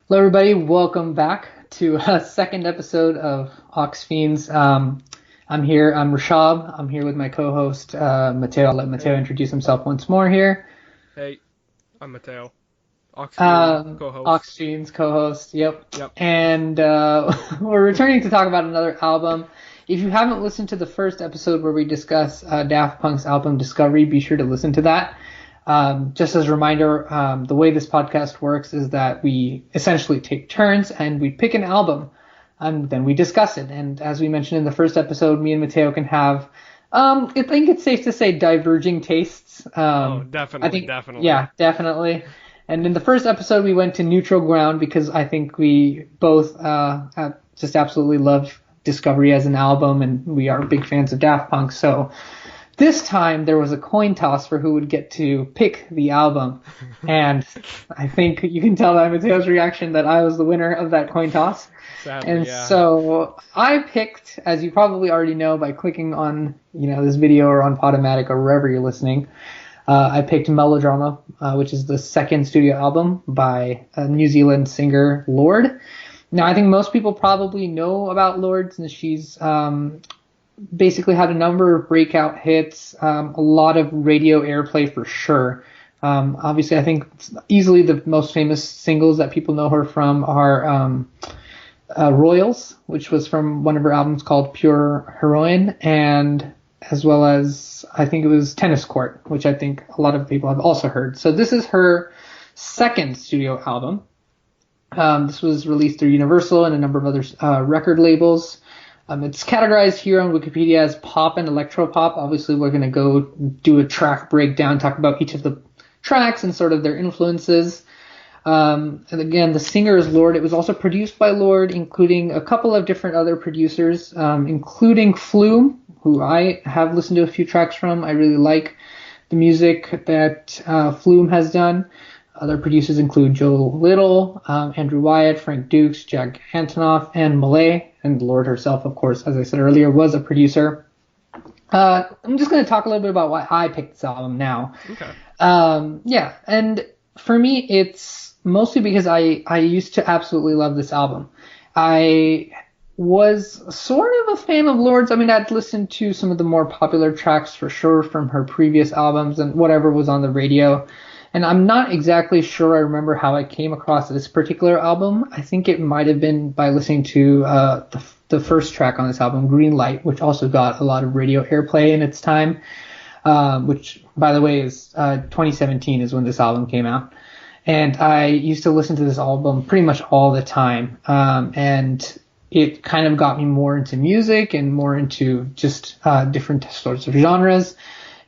Hello, everybody. Welcome back to a second episode of Aux Fiends. I'm here. I'm Rishabh. I'm here with my co-host Mateo. I'll let Mateo introduce himself once more here. Hey, I'm Mateo. Aux Fiend Aux co-host. Fiends co-host. Yep. Yep. And we're returning to talk about another album. If you haven't listened to the first episode where we discuss Daft Punk's album Discovery, be sure to listen to that. Just as a reminder, the way this podcast works is that we essentially take turns and we pick an album and then we discuss it. And as we mentioned in the first episode, me and Mateo can have, I think it's safe to say, diverging tastes. Definitely. Yeah, definitely. And in the first episode, we went to neutral ground because I think we both just absolutely love Discovery as an album, and we are big fans of Daft Punk. So this time there was a coin toss for who would get to pick the album. And I think you can tell by Mateo's reaction that I was the winner of that coin toss. Sadly, And yeah. so I picked, as you probably already know by clicking on this video or on Podomatic or wherever you're listening, I picked Melodrama, which is the second studio album by New Zealand singer Lorde. Now, I think most people probably know about Lorde since she's basically had a number of breakout hits, a lot of radio airplay for sure. Obviously, I think easily the most famous singles that people know her from are Royals, which was from one of her albums called Pure Heroine, and as well as I think it was Tennis Court, which I think a lot of people have also heard. So this is her second studio album. This was released through Universal and a number of other record labels. It's categorized here on Wikipedia as pop and electropop. Obviously, we're going to go do a track breakdown, talk about each of the tracks and sort of their influences. And again, the singer is Lorde. It was also produced by Lorde, including a couple of different other producers, including Flume, who I have listened to a few tracks from. I really like the music that Flume has done. Other producers include Joe Little, Andrew Wyatt, Frank Dukes, Jack Antonoff, and Malay. And Lorde herself, of course, as I said earlier, was a producer. I'm just going to talk a little bit about why I picked this album now. Okay. Yeah, and for me, it's mostly because I used to absolutely love this album. I was sort of a fan of Lorde's. I mean, I'd listened to some of the more popular tracks for sure from her previous albums and whatever was on the radio. And I'm not exactly sure I remember how I came across this particular album. I think it might have been by listening to the first track on this album, Green Light, which also got a lot of radio airplay in its time, which, by the way, is 2017 is when this album came out. And I used to listen to this album pretty much all the time. And it kind of got me more into music and more into just different sorts of genres.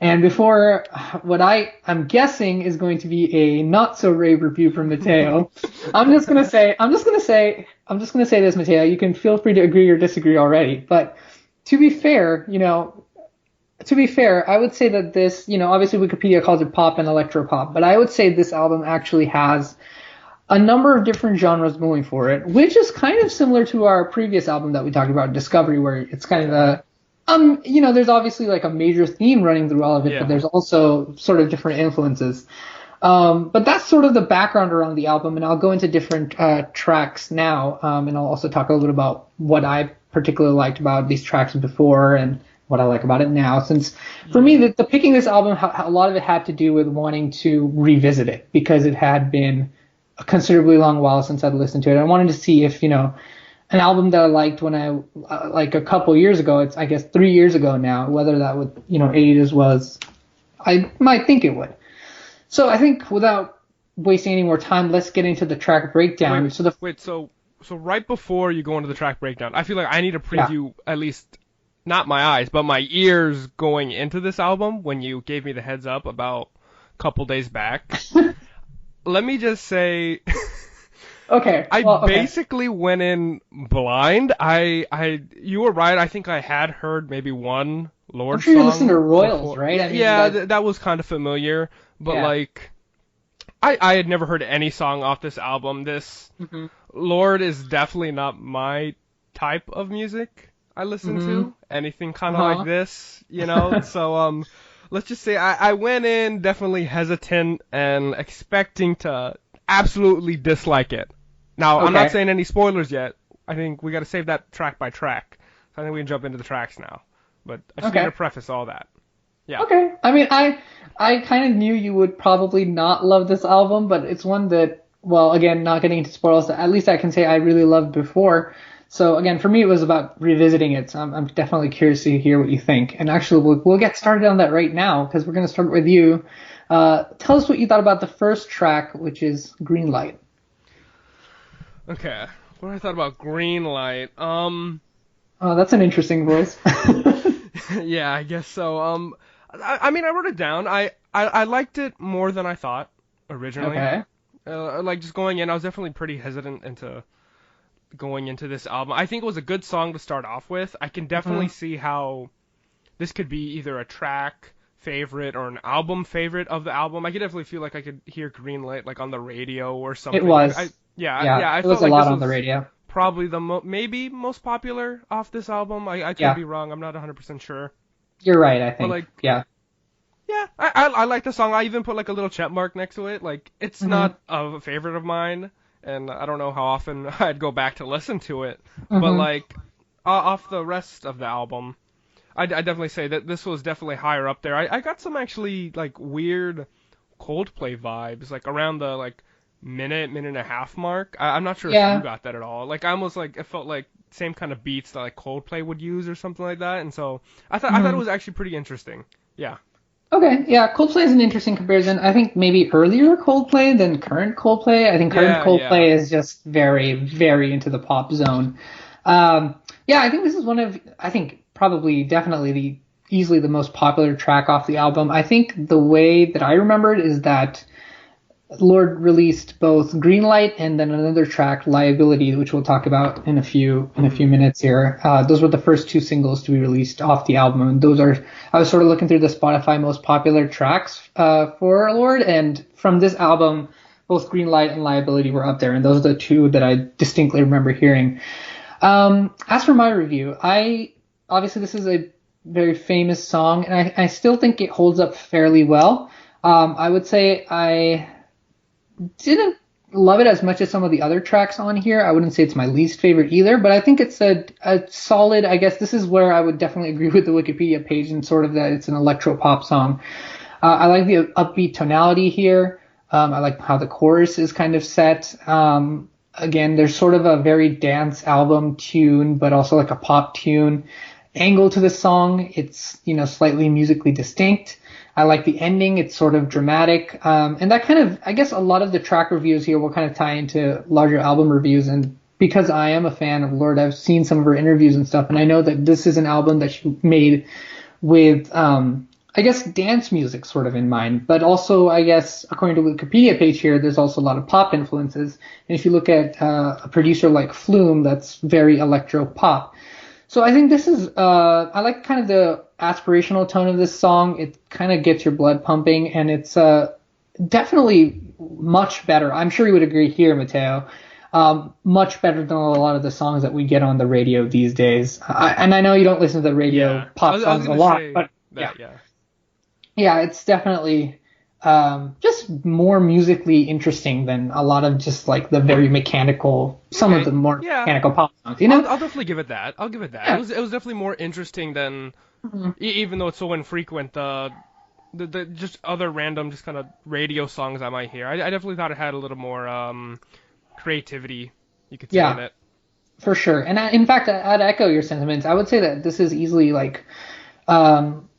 And before what I'm guessing is going to be a not so rave review from Mateo, I'm just gonna say this, Mateo. You can feel free to agree or disagree already. But to be fair, I would say that this, obviously Wikipedia calls it pop and electropop, but I would say this album actually has a number of different genres going for it, which is kind of similar to our previous album that we talked about, Discovery, where it's kind of a there's obviously like a major theme running through all of it, Yeah. but there's also sort of different influences. But that's sort of the background around the album, and I'll go into different tracks now, and I'll also talk a little bit about what I particularly liked about these tracks before and what I like about it now. Since for me, the picking this album, a lot of it had to do with wanting to revisit it because it had been a considerably long while since I'd listened to it. I wanted to see if, an album that I liked when I like a couple years ago, it's I guess 3 years ago now, whether that would age as well as I might think it would. So I think without wasting any more time, let's get into the track breakdown. So right before you go into the track breakdown, I feel like I need to preview at least not my eyes, but my ears going into this album when you gave me the heads up about a couple days back. Let me just say. Okay. I basically went in blind. You were right. I think I had heard maybe one Lorde I'm sure song. You listened to Royals, before. right? I mean, that was kind of familiar, but I had never heard any song off this album. This Lorde is definitely not my type of music I listen to. Anything kind of like this, So let's just say I went in definitely hesitant and expecting to absolutely dislike it. Now, Okay. I'm not saying any spoilers yet. I think we got to save that track by track. So I think we can jump into the tracks now. But I just need to preface all that. Yeah. Okay. I mean, I kind of knew you would probably not love this album, but it's one that, well, again, not getting into spoilers, at least I can say I really loved before. So again, for me, it was about revisiting it. So I'm definitely curious to hear what you think. And actually, we'll get started on that right now because we're going to start with you. Tell us what you thought about the first track, which is Green Light. Okay. What I thought about Green Light. Oh, that's an interesting voice. Yeah, I guess so. I mean, I wrote it down. I liked it more than I thought originally. Okay. Like just going in, I was definitely pretty hesitant into going into this album. I think it was a good song to start off with. I can definitely see how this could be either a track favorite or an album favorite of the album. I could definitely feel like I could hear Green Light like on the radio or something. It was. I it felt was a like lot this on the was radio. probably the maybe most popular off this album. I could be wrong. I'm not 100% sure. You're right, I think. But like, yeah. Yeah, I like the song. I even put like a little check mark next to it. Like, it's not a favorite of mine, and I don't know how often I'd go back to listen to it. But like, off the rest of the album, I definitely say that this was definitely higher up there. I got some actually like weird Coldplay vibes, like around the like minute and a half mark. I'm not sure if you got that at all. Like, I almost like it felt like same kind of beats that like Coldplay would use or something like that. And so I thought it was actually pretty interesting. Yeah. Okay, yeah, Coldplay is an interesting comparison. I think maybe earlier Coldplay than current Coldplay. I think current Coldplay is just very, very into the pop zone. I think this is one of, I think probably definitely easily the most popular track off the album. I think the way that I remember it is that Lorde released both Green Light and then another track, Liability, which we'll talk about in a few minutes here. Those were the first two singles to be released off the album. And I was sort of looking through the Spotify most popular tracks for Lorde, and from this album, both Green Light and Liability were up there, and those are the two that I distinctly remember hearing. As for my review, obviously this is a very famous song, and I still think it holds up fairly well. I would say I didn't love it as much as some of the other tracks on here. I wouldn't say it's my least favorite either, but I think it's a solid, I guess this is where I would definitely agree with the Wikipedia page and sort of that it's an electro pop song. I like the upbeat tonality here. I like how the chorus is kind of set. Again, there's sort of a very dance album tune, but also like a pop tune angle to the song. It's, slightly musically distinct. I like the ending. It's sort of dramatic. And that kind of, I guess a lot of the track reviews here will kind of tie into larger album reviews. And because I am a fan of Lorde, I've seen some of her interviews and stuff. And I know that this is an album that she made with, I guess, dance music sort of in mind. But also, I guess, according to the Wikipedia page here, there's also a lot of pop influences. And if you look at a producer like Flume, that's very electro pop. So I think this is, I like kind of the aspirational tone of this song. It kind of gets your blood pumping, and it's definitely much better. I'm sure you would agree here, Mateo. Much better than a lot of the songs that we get on the radio these days. And I know you don't listen to the radio pop songs a lot, but it's definitely just more musically interesting than a lot of just like the very mechanical, some of the more mechanical pop songs. I'll definitely give it that. I'll give it that. Yeah. It was definitely more interesting than, even though it's so infrequent, the just other random just kind of radio songs I might hear. I definitely thought it had a little more creativity, you could say, in it. For sure. And in fact, I'd echo your sentiments. I would say that this is easily like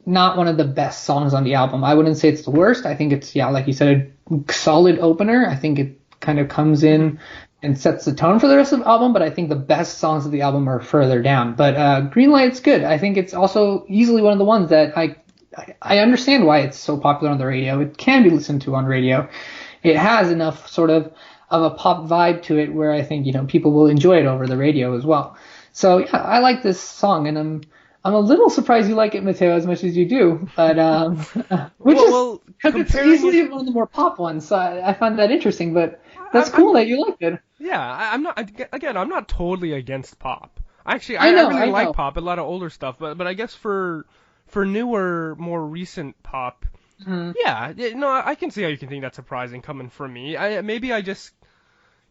not one of the best songs on the album. I wouldn't say it's the worst. I think it's, like you said, a solid opener. I think it kind of comes in and sets the tone for the rest of the album, but I think the best songs of the album are further down. But Green Light's good. I think it's also easily one of the ones that I understand why it's so popular on the radio. It can be listened to on radio. It has enough sort of a pop vibe to it where I think, people will enjoy it over the radio as well. So I like this song, and I'm a little surprised you like it, Mateo, as much as you do, but because it's easily one of the more pop ones. So I find that interesting, but that's cool that you liked it. Yeah, I'm not totally against pop. Actually, I really like pop, a lot of older stuff, but I guess for newer, more recent pop, I can see how you can think that's surprising coming from me. Maybe I just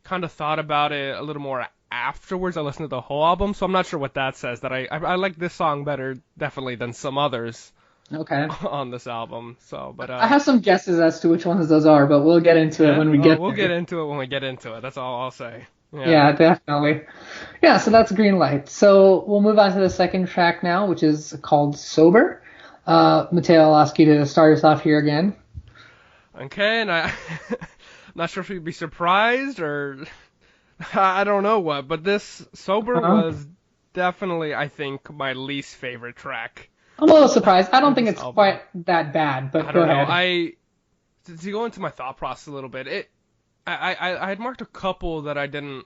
kind of thought about it a little more afterwards. I listened to the whole album, so I'm not sure what that says. That I like this song better, definitely, than some others Okay. on this album. So, but I have some guesses as to which ones those are, but we'll get into it when we get we'll there. get into it when we get into it. That's all I'll say. Yeah, definitely. Yeah, so that's Green Light. So we'll move on to the second track now, which is called Sober. Mateo, I'll ask you to start us off here again. Okay, and I'm not sure if you'd be surprised or I don't know what, but this Sober was definitely, I think, my least favorite track. I'm a little surprised. I don't think it's quite that bad, but go ahead. To go into my thought process a little bit, I had marked a couple that I didn't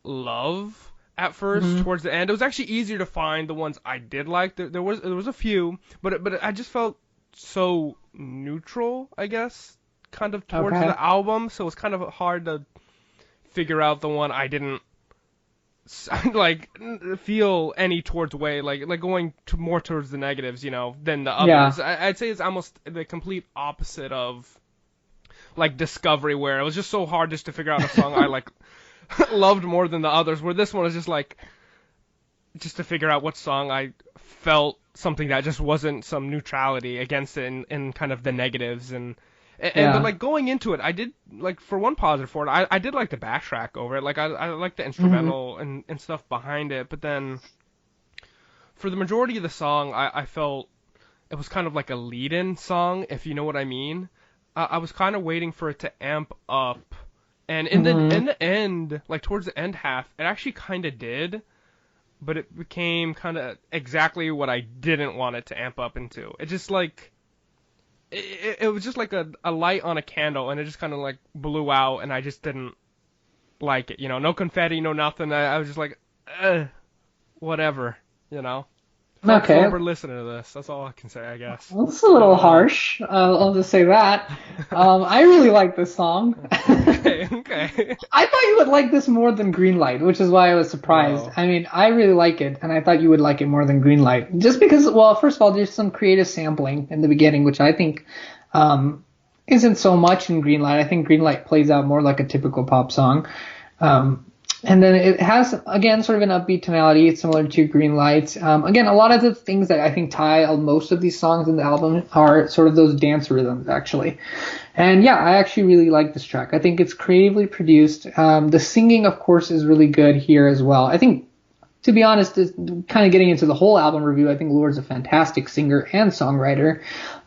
love at first towards the end. It was actually easier to find the ones I did like. There was a few, but I just felt so neutral, I guess, kind of towards the album. So it was kind of hard to figure out the one I didn't like feel any towards way, like going more towards the negatives, than the others. I'd say it's almost the complete opposite of like Discovery, where it was just so hard just to figure out a song I like loved more than the others, where this one was just like just to figure out what song I felt something that just wasn't some neutrality against it in kind of the negatives but like going into it, I did like, for one positive for it, I did like the backtrack over it. Like I like the instrumental and stuff behind it, but then for the majority of the song, I felt it was kind of like a lead-in song, if you know what I mean. I was kind of waiting for it to amp up, and in the end, like towards the end half, it actually kind of did, but it became kind of exactly what I didn't want it to amp up into. It just like it was just like a light on a candle, and it just kind of like blew out, and I just didn't like it. No confetti, no nothing. I was just like, whatever. Okay. Sober listening to this. That's all I can say, I guess. Well, it's a little harsh. I'll just say that. I really like this song. Okay. I thought you would like this more than Green Light, which is why I was surprised. Oh. I mean, I really like it, and I thought you would like it more than Green Light. Just because, well, first of all, there's some creative sampling in the beginning, which I think isn't so much in Green Light. I think Green Light plays out more like a typical pop song. And then it has, again, sort of an upbeat tonality. It's similar to Green Light. Again, a lot of the things that I think tie most of these songs in the album are sort of those dance rhythms, actually. And yeah, I actually really like this track. I think it's creatively produced. The singing, of course, is really good here as well. I think, to be honest, kind of getting into the whole album review, I think Lorde's a fantastic singer and songwriter.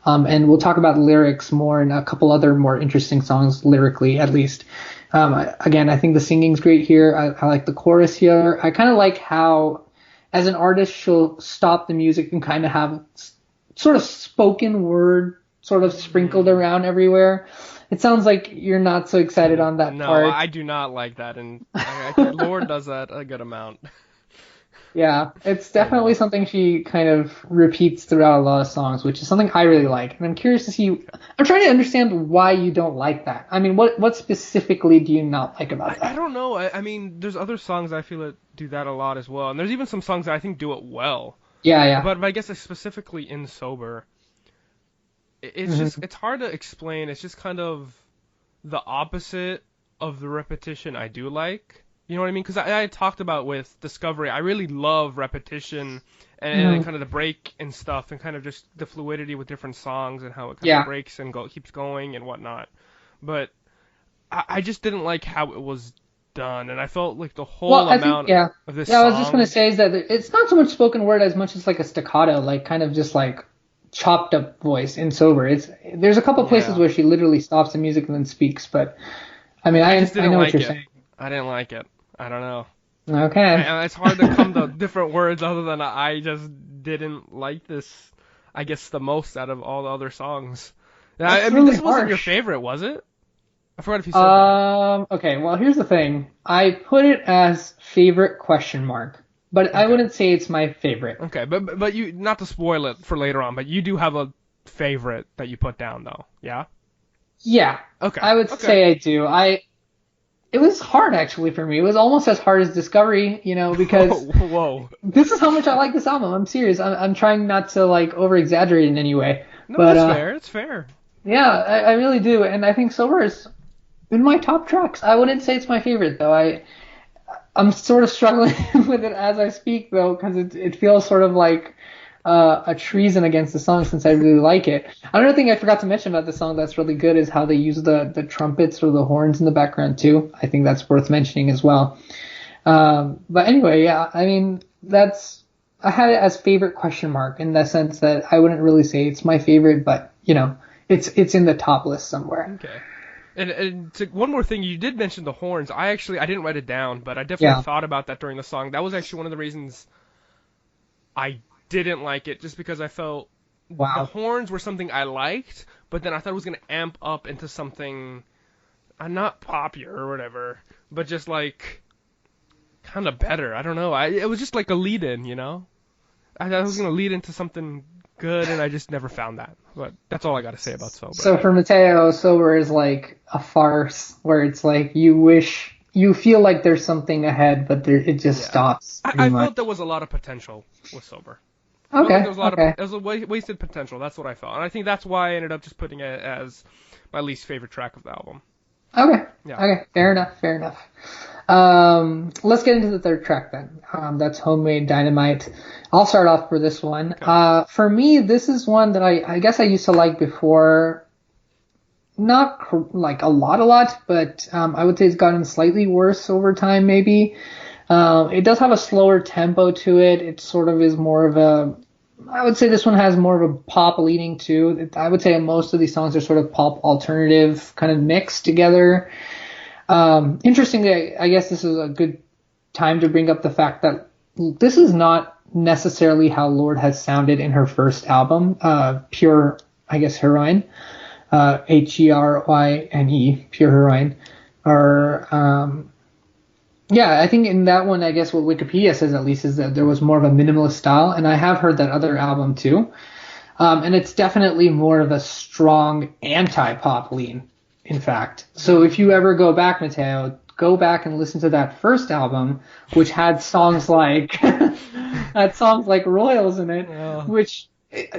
And we'll talk about lyrics more in a couple other more interesting songs, lyrically at least. Again, I think the singing's great here. I like the chorus here. I kind of like how, as an artist, she'll stop the music and kind of have sort of spoken word sort of sprinkled around everywhere. It sounds like you're not so excited on that part. No, I do not like that, and I think Lorde does that a good amount. Yeah, it's definitely something she kind of repeats throughout a lot of songs, which is something I really like. And I'm curious to see, I'm trying to understand why you don't like that. I mean, what specifically do you not like about that? I don't know. I mean, there's other songs I feel that do that a lot as well. And there's even some songs that I think do it well. Yeah. But I guess specifically in Sober, it's just, it's hard to explain. It's just kind of the opposite of the repetition I do like. You know what I mean? Because I talked about with Discovery, I really love repetition and kind of the break and stuff, and kind of just the fluidity with different songs and how it kind of breaks and keeps going and whatnot. But I just didn't like how it was done, and I felt like the whole amount of this song... Yeah, I was just going to say is that it's not so much spoken word as much as like a staccato, like kind of just like chopped up voice in Sober. There's a couple places where she literally stops the music and then speaks, but I mean, I know what you're saying. I didn't like it. I don't know. Okay. It's hard to come to different words other than I just didn't like this, I guess, the most out of all the other songs. I mean, this wasn't your favorite, was it? I forgot if you said that. Okay, well, here's the thing. I put it as favorite question mark, but I wouldn't say it's my favorite. Okay, but you, not to spoil it for later on, but you do have a favorite that you put down, though, yeah? Yeah. Okay. I would say I do. It was hard, actually, for me. It was almost as hard as Discovery, because Whoa. This is how much I like this album. I'm serious. I'm trying not to, like, over-exaggerate in any way. No, but, that's fair. It's fair. Yeah, I really do. And I think Sober is In my top tracks, I wouldn't say it's my favorite though. I'm sort of struggling with it as I speak though, because it feels sort of like a treason against the song since I really like it. Another thing I forgot to mention about the song that's really good is how they use the trumpets or the horns in the background too. I think that's worth mentioning as well. But anyway, yeah, I mean I had it as favorite question mark in the sense that I wouldn't really say it's my favorite, but it's in the top list somewhere. Okay. And one more thing, you did mention the horns. I didn't write it down, but I definitely Yeah. thought about that during the song. That was actually one of the reasons I didn't like it, just because I felt the Wow. horns were something I liked, but then I thought it was going to amp up into something, not poppier or whatever, but just like kind of better. I don't know. It was just like a lead-in, you know? I thought it was going to lead into something good, and I just never found that. But that's all I got to say about Sober. So for Mateo, Sober is like a farce where it's like you feel like there's something ahead, but it just stops. I felt there was a lot of potential with Sober. Okay. Like there was a lot Okay. it was a wasted potential. That's what I felt, and I think that's why I ended up just putting it as my least favorite track of the album. Okay. Yeah. Okay. Fair enough. Fair enough. Let's get into the third track then. That's Homemade Dynamite. I'll start off for this one. Okay. For me, this is one that I guess I used to like before. Not like a lot, but I would say it's gotten slightly worse over time, maybe. It does have a slower tempo to it. It sort of is more of I would say this one has more of a pop leaning to. I would say most of these songs are sort of pop alternative kind of mixed together. Interestingly, I guess this is a good time to bring up the fact that this is not necessarily how Lorde has sounded in her first album, Pure, I guess, Heroine, Heryne, Pure Heroine, or, yeah, I think in that one, I guess what Wikipedia says at least is that there was more of a minimalist style, and I have heard that other album too. And it's definitely more of a strong anti-pop lean, in fact. So if you ever go back, Mateo, go back and listen to that first album, which had songs like Royals in it, which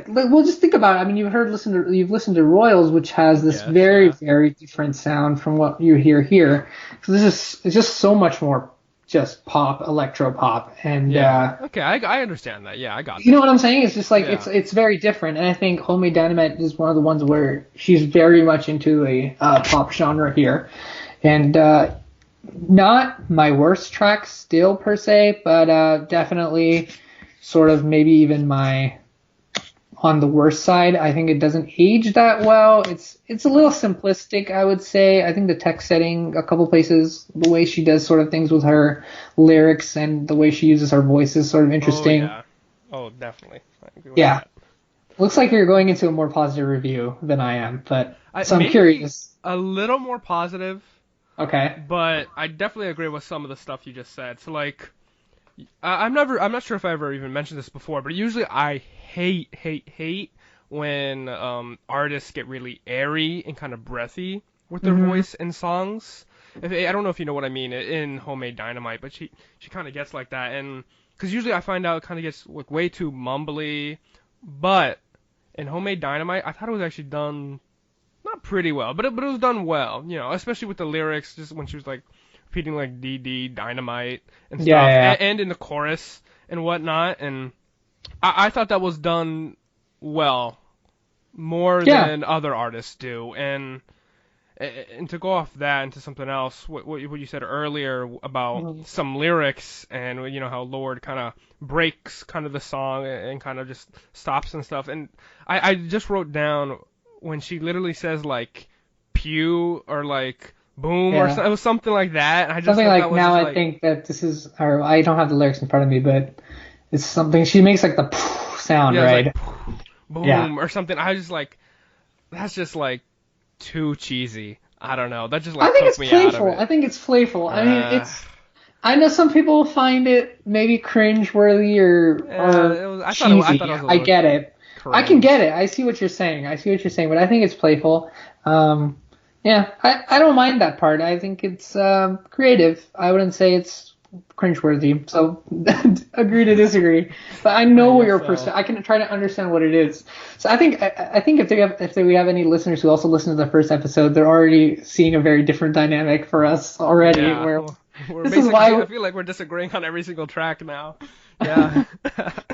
well, just think about it. I mean, you've listened to Royals, which has this very different sound from what you hear here. So it's just so much more just pop, electro pop, and Okay, I understand that. Yeah, I got that. You know what I'm saying? It's just like it's very different, and I think Homemade Dynamite is one of the ones where she's very much into a pop genre here, and not my worst track still per se, but definitely sort of maybe even my on the worst side. I think it doesn't age that well. It's a little simplistic, I would say. I think the text setting, a couple places, the way she does sort of things with her lyrics and the way she uses her voice is sort of interesting. Oh, yeah. Oh, definitely. I agree with Yeah. that. Looks like you're going into a more positive review than I am, so I'm maybe curious. A little more positive, Okay. but I definitely agree with some of the stuff you just said. So like, I'm not sure if I ever even mentioned this before, but usually I hate when artists get really airy and kind of breathy with their voice in songs. I don't know if you know what I mean in Homemade Dynamite, but she kind of gets like that, and because usually I find out it kind of gets like way too mumbly, but in Homemade Dynamite I thought it was actually done not pretty well, but it was done well, you know, especially with the lyrics, just when she was like repeating like DD Dynamite and stuff, Yeah. and in the chorus and whatnot, and I thought that was done well, more than other artists do, and to go off that into something else, what you said earlier about some lyrics and you know how Lorde kind of breaks kind of the song and kind of just stops and stuff, and I just wrote down when she literally says like pew or like boom or it was something like that, and I just something thought like that was now just, I like, think that this is, or I don't have the lyrics in front of me, but it's something she makes like the sound, right? Like, boom or something. I was just like, that's just like too cheesy. I don't know. That just like I think took it's me playful. out of it. I think it's playful. I mean, I know some people find it maybe cringe-worthy or cheesy. I get it. Cringe. I can get it. I see what you're saying. But I think it's playful. Yeah, I don't mind that part. I think it's creative. I wouldn't say it's cringeworthy. So agree to disagree. But I know what your so. I can try to understand what it is. So I think if we have any listeners who also listen to the first episode, they're already seeing a very different dynamic for us already. Yeah, where we're this is why I feel like we're disagreeing on every single track now. Yeah.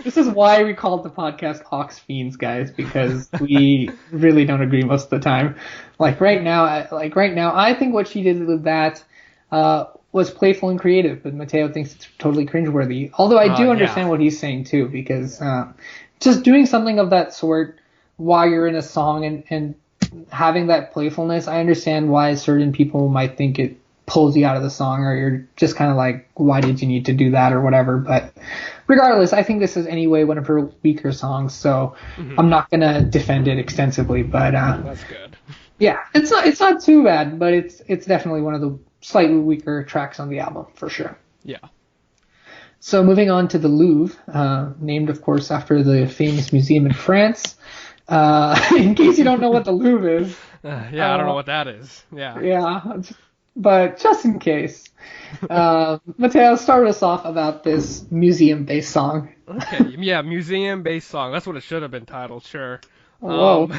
This is why we called the podcast Aux Fiends, guys, because we really don't agree most of the time. Like right now, I think what she did with that was playful and creative, but Mateo thinks it's totally cringeworthy. Although I do understand what he's saying too, because just doing something of that sort while you're in a song and having that playfulness, I understand why certain people might think it pulls you out of the song, or you're just kind of like, why did you need to do that or whatever. But regardless, I think this is anyway one of her weaker songs, so I'm not gonna defend it extensively. But that's good. Yeah, it's not too bad, but it's definitely one of the slightly weaker tracks on the album for sure. Yeah. So moving on to the Louvre, named of course after the famous museum in France. In case you don't know what the Louvre is. I don't know what that is. Yeah. Yeah. But just in case, Mateo, start us off about this museum-based song. Okay, yeah, museum-based song. That's what it should have been titled, sure. Whoa.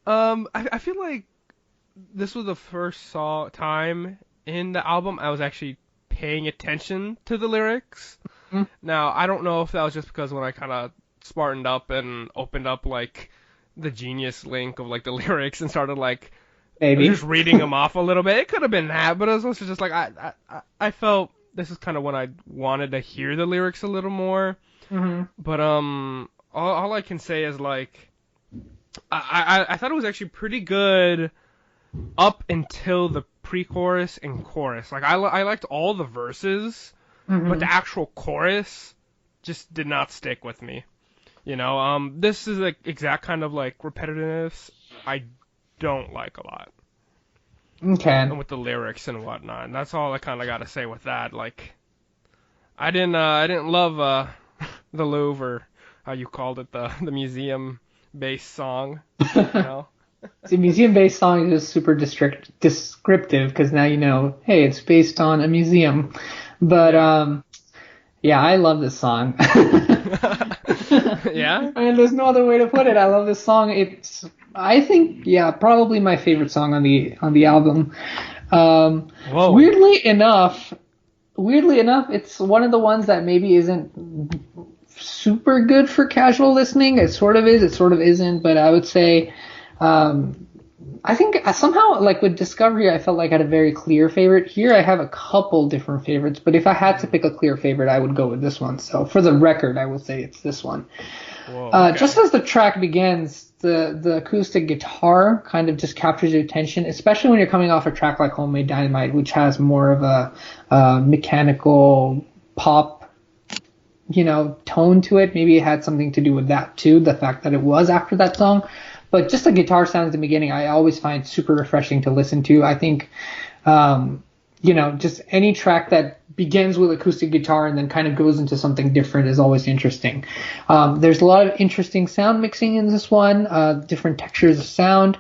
I feel like this was the first time in the album I was actually paying attention to the lyrics. Mm-hmm. Now, I don't know if that was just because when I kind of smartened up and opened up, like, the Genius link of, like, the lyrics and started, like, maybe just reading them off a little bit. It could have been that, but it was also just like I felt this is kind of when I wanted to hear the lyrics a little more. Mm-hmm. But all I can say is like I thought it was actually pretty good up until the pre-chorus and chorus. Like I liked all the verses, but the actual chorus just did not stick with me. You know, this is the exact kind of like repetitiveness I don't like a lot. Okay. And with the lyrics and whatnot. And that's all I kind of got to say with that. Like, I didn't love the Louvre, or how you called it, the museum-based song. You know? The museum-based song is super descriptive because now you know, hey, it's based on a museum. But yeah, I love this song. Yeah? I mean, there's no other way to put it. I love this song. It's, I think, yeah, probably my favorite song on the album. Whoa. Weirdly enough, it's one of the ones that maybe isn't super good for casual listening. It sort of is, it sort of isn't. But I would say, I think somehow, like with Discovery, I felt like I had a very clear favorite. Here I have a couple different favorites, but if I had to pick a clear favorite, I would go with this one. So for the record, I will say it's this one. Whoa, okay. Just as the track begins, the acoustic guitar kind of just captures your attention, especially when you're coming off a track like Homemade Dynamite, which has more of a mechanical pop, tone to it. Maybe it had something to do with that too, the fact that it was after that song. But just the guitar sounds at the beginning, I always find super refreshing to listen to. I think, just any track that begins with acoustic guitar and then kind of goes into something different is always interesting. There's a lot of interesting sound mixing in this one, different textures of sound.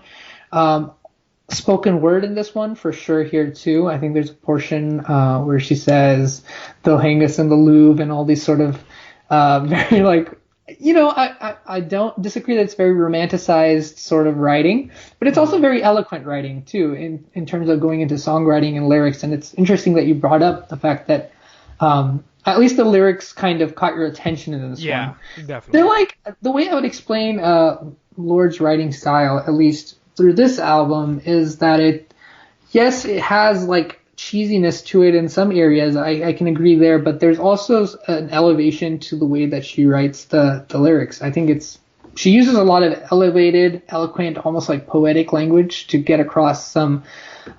Spoken word in this one for sure here too. I think there's a portion where she says they'll hang us in the Louvre and all these sort of very like, I don't disagree that it's very romanticized sort of writing, but it's also very eloquent writing too in terms of going into songwriting and lyrics. And it's interesting that you brought up the fact that at least the lyrics kind of caught your attention in this one. Yeah, definitely. They're like, the way I would explain Lorde's writing style, at least through this album, is that it has like cheesiness to it in some areas. I can agree there, but there's also an elevation to the way that she writes the lyrics. I think she uses a lot of elevated, eloquent, almost like poetic language to get across some,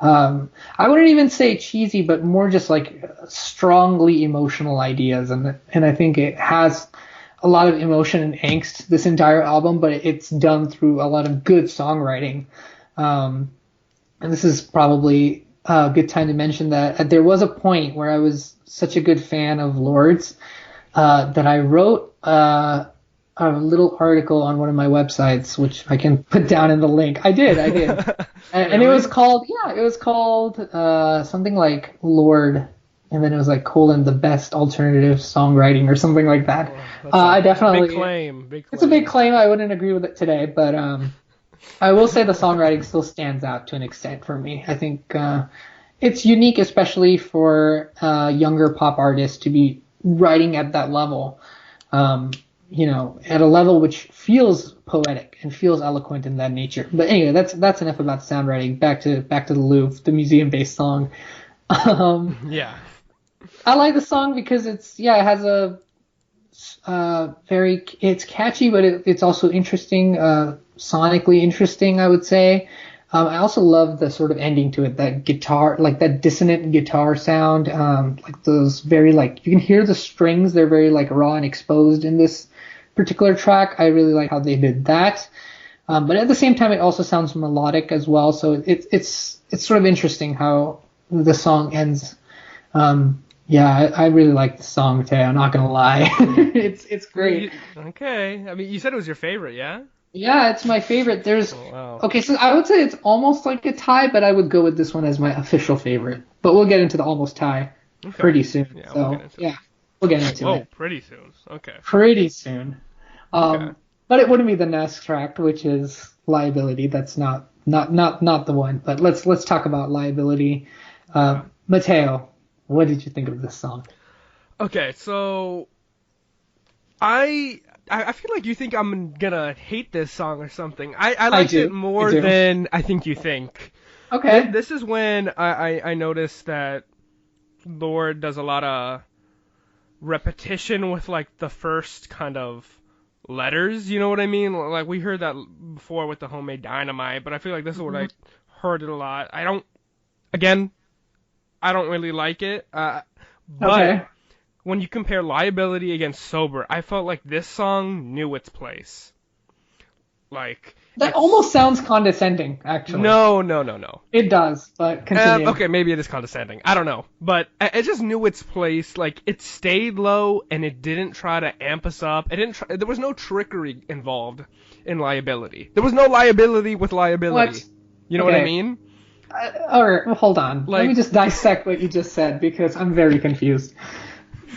I wouldn't even say cheesy, but more just like strongly emotional ideas. And I think it has a lot of emotion and angst, this entire album, but it's done through a lot of good songwriting. And this is probably a good time to mention that there was a point where I was such a good fan of Lorde's that I wrote a little article on one of my websites, which I can put down in the link. I did. And Really? it was called something like Lorde and then it was like colon the best alternative songwriting or something like that. I definitely big claim. Big claim. It's a big claim. I wouldn't agree with it today, but I will say the songwriting still stands out to an extent for me. I think it's unique, especially for younger pop artists to be writing at that level. At a level which feels poetic and feels eloquent in that nature. But anyway, that's enough about sound writing. Back to the Louvre, the museum-based song. Yeah. I like the song because it has a it's catchy, but it's also interesting, sonically interesting, I would say. I also love the sort of ending to it, that guitar, like that dissonant guitar sound, like those very like, you can hear the strings, they're very like raw and exposed in this particular track. I really like how they did that. But at the same time, it also sounds melodic as well. So it's sort of interesting how the song ends. I really like the song, Tay. I'm not gonna lie. It's great. Okay. I mean, you said it was your favorite, yeah? Yeah, it's my favorite. Okay, so I would say it's almost like a tie, but I would go with this one as my official favorite. But we'll get into the almost tie pretty soon. Yeah, we'll get into it. Pretty soon. Okay. Pretty soon. But it wouldn't be the next track, which is Liability. That's not the one. But let's talk about Liability. Mateo, what did you think of this song? Okay, so I feel like you think I'm gonna hate this song or something. I liked it more than I think you think. Okay. This is when I noticed that Lorde does a lot of repetition with like the first kind of letters, you know what I mean? Like we heard that before with the Homemade Dynamite, but I feel like this is what I heard it a lot. I don't really like it. But when you compare Liability against Sober, I felt like this song knew its place. Like that almost sounds condescending, actually. No. It does, but continue. Okay, maybe it is condescending. I don't know, but it just knew its place. Like it stayed low and it didn't try to amp us up. There was no trickery involved in Liability. There was no liability with Liability. What? You know what I mean? All right, well, hold on. Let me just dissect what you just said because I'm very confused.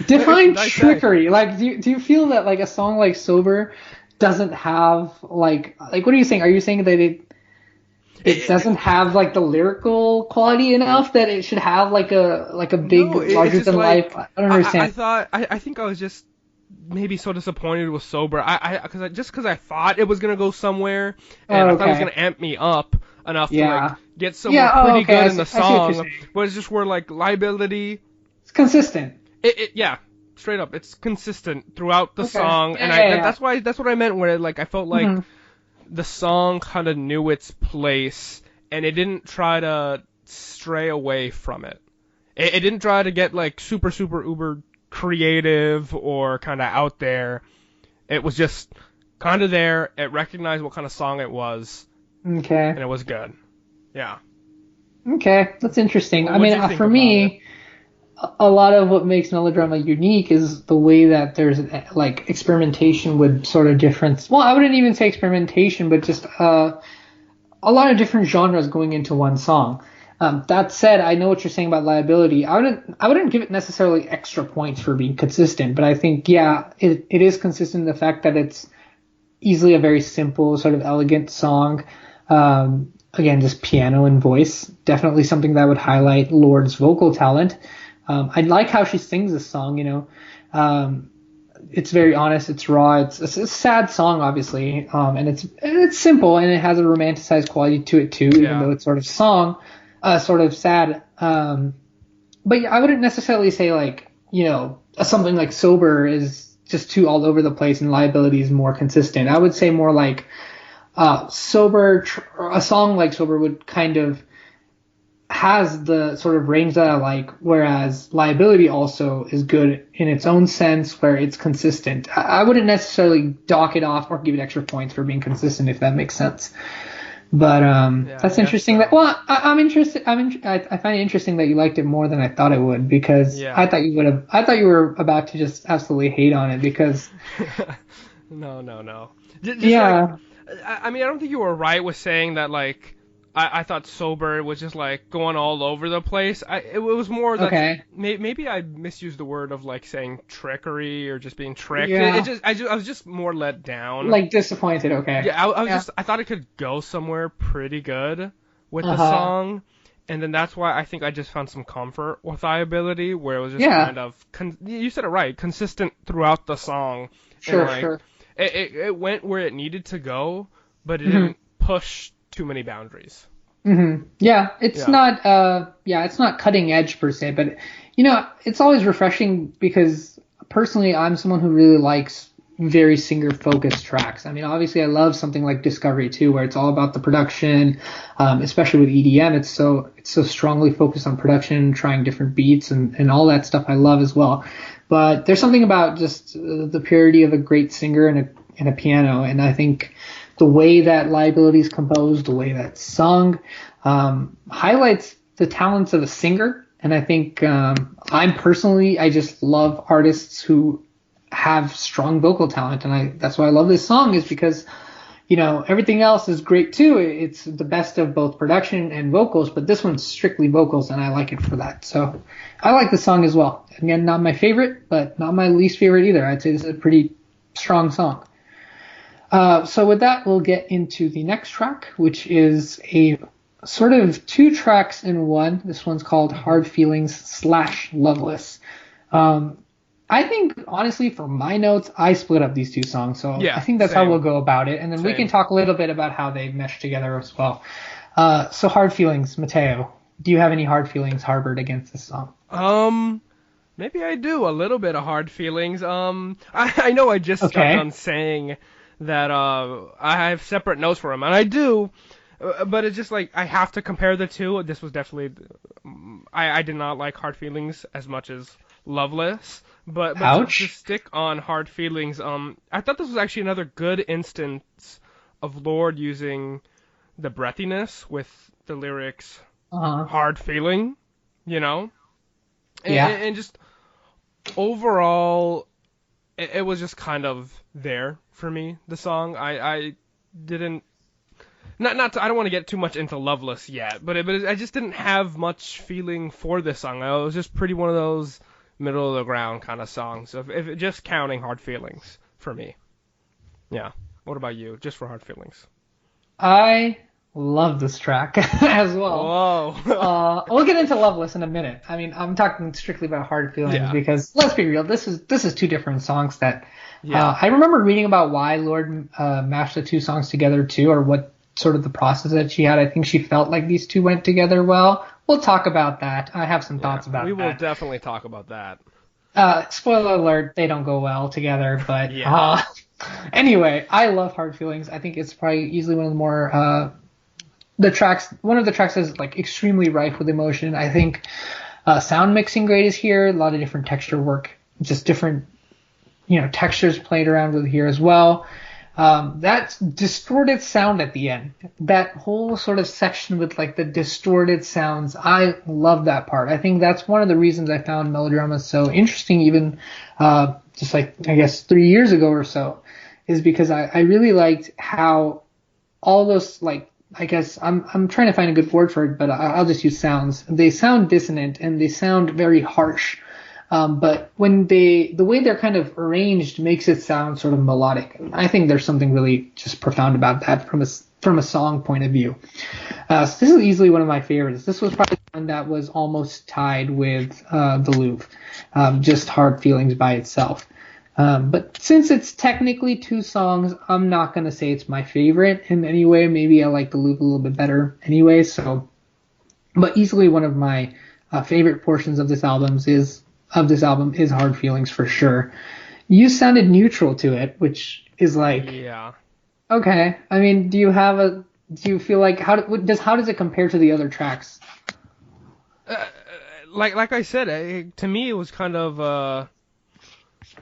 Define trickery. Like, do you feel that like a song like Sober doesn't have like what are you saying? Are you saying that it doesn't have like the lyrical quality enough that it should have like a big larger than life? I don't understand. I think I was just maybe so disappointed with Sober. Because I thought it was gonna go somewhere and I thought it was gonna amp me up enough to like get somewhere pretty good in the song. But it's just where like Liability. It's consistent. Straight up, it's consistent throughout the song, and that's what I meant. Where like I felt like the song kind of knew its place, and it didn't try to stray away from it. It didn't try to get like super uber creative or kind of out there. It was just kind of there. It recognized what kind of song it was. Okay. And it was good. Yeah. Okay, that's interesting. I mean, for me, a lot of what makes Melodrama unique is the way that there's like experimentation with sort of different. Well, I wouldn't even say experimentation, but just a lot of different genres going into one song. That said, I know what you're saying about Liability. I wouldn't give it necessarily extra points for being consistent, but I think it is consistent in the fact that it's easily a very simple, sort of elegant song. Again, just piano and voice. Definitely something that would highlight Lorde's vocal talent. I like how she sings this song, you know. It's very honest, it's raw, it's a sad song, obviously, and it's simple, and it has a romanticized quality to it too, even though it's sort of sad. But I wouldn't necessarily say like, you know, something like Sober is just too all over the place and Liability is more consistent. I would say more like Sober, a song like Sober would kind of has the sort of range that I like, whereas Liability also is good in its own sense where it's consistent. I wouldn't necessarily dock it off or give it extra points for being consistent, if that makes sense. But that's interesting. So. I'm interested. I find it interesting that you liked it more than I thought I would, because I thought you would have. I thought you were about to just absolutely hate on it because. No. Just like, I mean, I don't think you were right with saying that like I thought Sober was just like going all over the place. It was more that Okay. maybe I misused the word of like saying trickery or just being tricked. Yeah. I was just more let down. Like disappointed. Okay. Yeah, I was Yeah. just I thought it could go somewhere pretty good with the Uh-huh. song, and then that's why I think I just found some comfort with I Ability, where it was just Yeah. kind of you said it right, consistent throughout the song, and Sure, like sure. it went where it needed to go, but it Mhm. didn't push too many boundaries. Yeah, it's Yeah. not it's not cutting edge per se, but it's always refreshing because personally I'm someone who really likes very singer focused tracks. I mean, obviously I love something like Discovery too, where it's all about the production, especially with EDM, it's so strongly focused on production, trying different beats and all that stuff I love as well. But there's something about just the purity of a great singer and a piano, and I think the way that Liability is composed, the way that's sung, highlights the talents of a singer. And I think I just love artists who have strong vocal talent, and that's why I love this song is because everything else is great too. It's the best of both production and vocals, but this one's strictly vocals, and I like it for that. So I like the song as well. Again, not my favorite, but not my least favorite either. I'd say this is a pretty strong song. So with that, we'll get into the next track, which is a sort of two tracks in one. This one's called Hard Feelings / Loveless. I think, honestly, for my notes, I split up these two songs. So I Yeah, think that's how same. we'll go about it. And then we can Same. talk a little bit about how they mesh together as well. So Hard Feelings, Mateo, do you have any hard feelings harbored against this song? Maybe I do a little bit of hard feelings. I know I just got Okay. done saying that I have separate notes for him, and I do, but it's just like I have to compare the two. This was definitely I did not like Hard Feelings as much as Loveless, but to Ouch. stick on Hard Feelings, I thought this was actually another good instance of Lorde using the breathiness with the lyrics Uh-huh. hard feeling, you know, Yeah. and just overall, it was just kind of there for me. The song, I didn't I don't want to get too much into Loveless yet, but I just didn't have much feeling for this song. It was just pretty one of those middle of the ground kind of songs. If just counting Hard Feelings for me, yeah. What about you? Just for Hard Feelings. I love this track as well. Whoa. We'll get into Loveless in a minute. I mean, I'm talking strictly about Hard Feelings Yeah. because let's be real, this is two different songs that Yeah. I remember reading about why Lorde mashed the two songs together too, or what sort of the process that she had. I think she felt like these two went together well. We'll talk about that. I have some Yeah. thoughts about We will that. definitely talk about that. Spoiler alert, they don't go well together, but Yeah. anyway, I love Hard Feelings. I think it's probably easily one of the more one of the tracks that's like extremely rife with emotion. I think sound mixing grade is here, a lot of different texture work, just different textures played around with here as well. That distorted sound at the end, that whole sort of section with like the distorted sounds, I love that part. I think that's one of the reasons I found Melodrama so interesting, even just like I guess 3 years ago or so, is because I really liked how all those like I guess I'm trying to find a good word for it, but I'll just use sounds. They sound dissonant and they sound very harsh. But when the way they're kind of arranged makes it sound sort of melodic. I think there's something really just profound about that from a song point of view. So this is easily one of my favorites. This was probably one that was almost tied with the Louvre, just Hard Feelings by itself. But since it's technically two songs, I'm not gonna say it's my favorite in any way. Maybe I like the Louvre a little bit better anyway. So, but easily one of my favorite portions of this album is Hard Feelings for sure. You sounded neutral to it, which is like Yeah. okay. I mean, do you feel like how does it compare to the other tracks? Like I said, to me it was kind of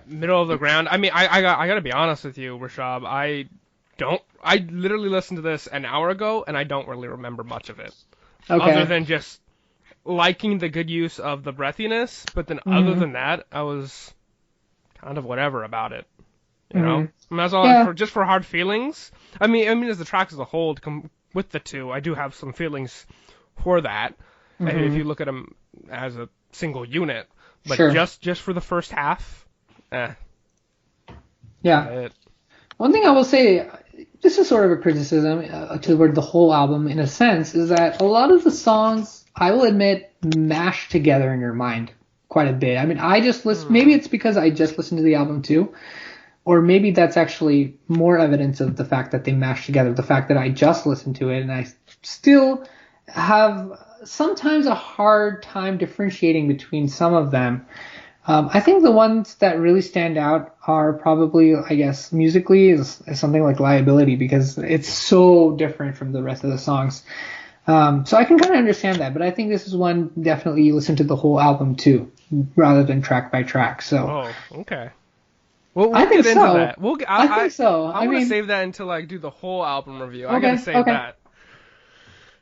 middle of the ground. I mean, I gotta be honest with you, Rishabh. I literally listened to this an hour ago, and I don't really remember much of it, Okay. other than just liking the good use of the breathiness. But then, other Mm-hmm. than that, I was kind of whatever about it. You know, Mm-hmm. I mean, that's all Yeah. just for Hard Feelings. I mean, as the track as a whole with the two. I do have some feelings for that. If you look at them as a single unit, but just for the first half, Yeah. One thing I will say, this is sort of a criticism toward the whole album in a sense, is that a lot of the songs, I will admit, mash together in your mind quite a bit. I mean, I just listen, maybe it's because I just listened to the album too, or maybe that's actually more evidence of the fact that they mash together, the fact that I just listened to it and I still have sometimes a hard time differentiating between some of them. I think the ones that really stand out are probably, I guess, musically is something like Liability, because it's so different from the rest of the songs. So I can kind of understand that, but I think this is one definitely you listen to the whole album too, rather than track by track. So. Oh, okay. Well, we'll get into that. I think so. I want to save that until I do the whole album review. I gotta save that.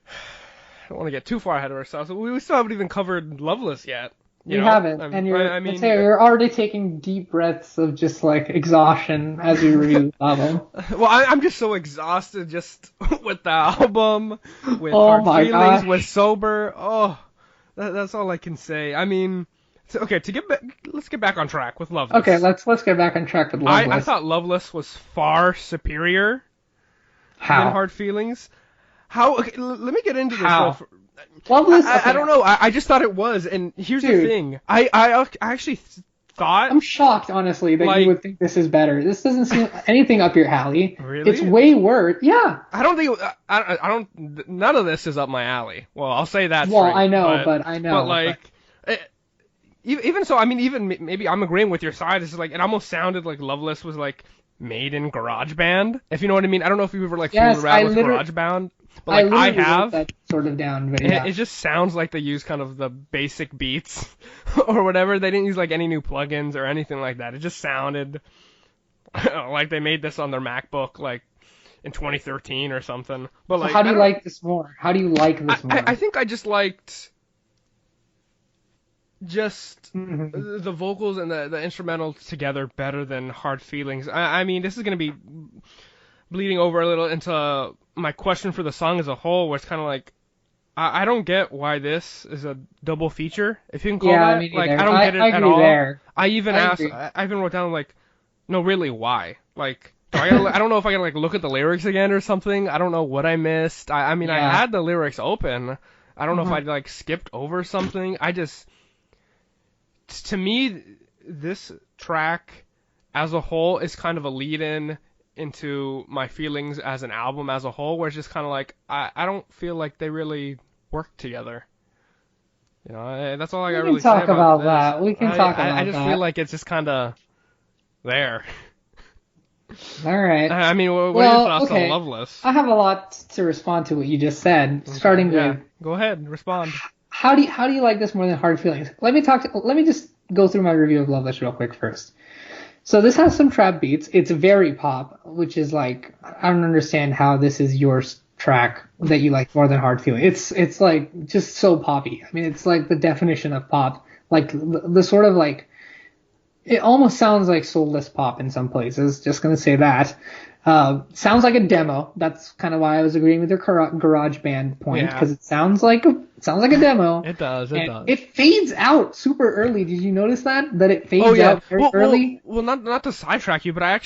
I don't want to get too far ahead of ourselves. We still haven't even covered Loveless yet. You haven't, and you're already taking deep breaths of just like exhaustion as you review the album. Well, I'm just so exhausted just with the album, with Hard Feelings, with Sober. Oh, that's all I can say. I mean, okay, let's get back on track with Loveless. Okay, let's get back on track with Loveless. I thought Loveless was far superior than Hard Feelings. How? Okay, let me get into this. Loveless. I don't know. I just thought it was, and here's the thing. I actually thought. I'm shocked, honestly, that you would think this is better. This doesn't seem anything up your alley. Really? It's way worse. Yeah. I don't think. I don't. None of this is up my alley. Well, I'll say that. Well, I know, but I know. But like, even so, I mean, even maybe I'm agreeing with your side. It's like it almost sounded like Loveless was like made in GarageBand, if you know what I mean. I don't know if you've ever like fooled around with GarageBand. But like I have that sort of down, but it just sounds like they use kind of the basic beats or whatever. They didn't use like any new plugins or anything like that. It just sounded like they made this on their MacBook like in 2013 or something. But like, how do you like this more? How do you like this more? I think I just liked the vocals and the instrumental together better than Hard Feelings. I mean, this is gonna be bleeding over a little into my question for the song as a whole, where it's kind of like, I don't get why this is a double feature, if you can call that. Like, I don't get it at all. I even wrote down, like, no, really, why? Like, I don't know if I gotta, like, look at the lyrics again or something. I don't know what I missed. I mean, I had the lyrics open. I don't know if I, like, skipped over something. To me, this track as a whole is kind of a lead-in into my feelings as an album as a whole, where it's just kind of like, I don't feel like they really work together. You know, that's all I got really to say about that. We can talk about that. I just feel like it's just kind of there. All right. I mean, what are your thoughts on Loveless? I have a lot to respond to what you just said, starting with... Go ahead, respond. How do you like this more than Hard Feelings? Let me just go through my review of Loveless real quick first. So this has some trap beats. It's very pop, which is like, I don't understand how this is your track that you like more than Hard Feelings. It's like just so poppy. I mean, it's like the definition of pop. Like the sort of like, it almost sounds like soulless pop in some places. Just gonna say that. Sounds like a demo. That's kind of why I was agreeing with your GarageBand point, because it sounds like a demo. It does. It fades out super early. Did you notice that it fades out very early? Well, not to sidetrack you, but I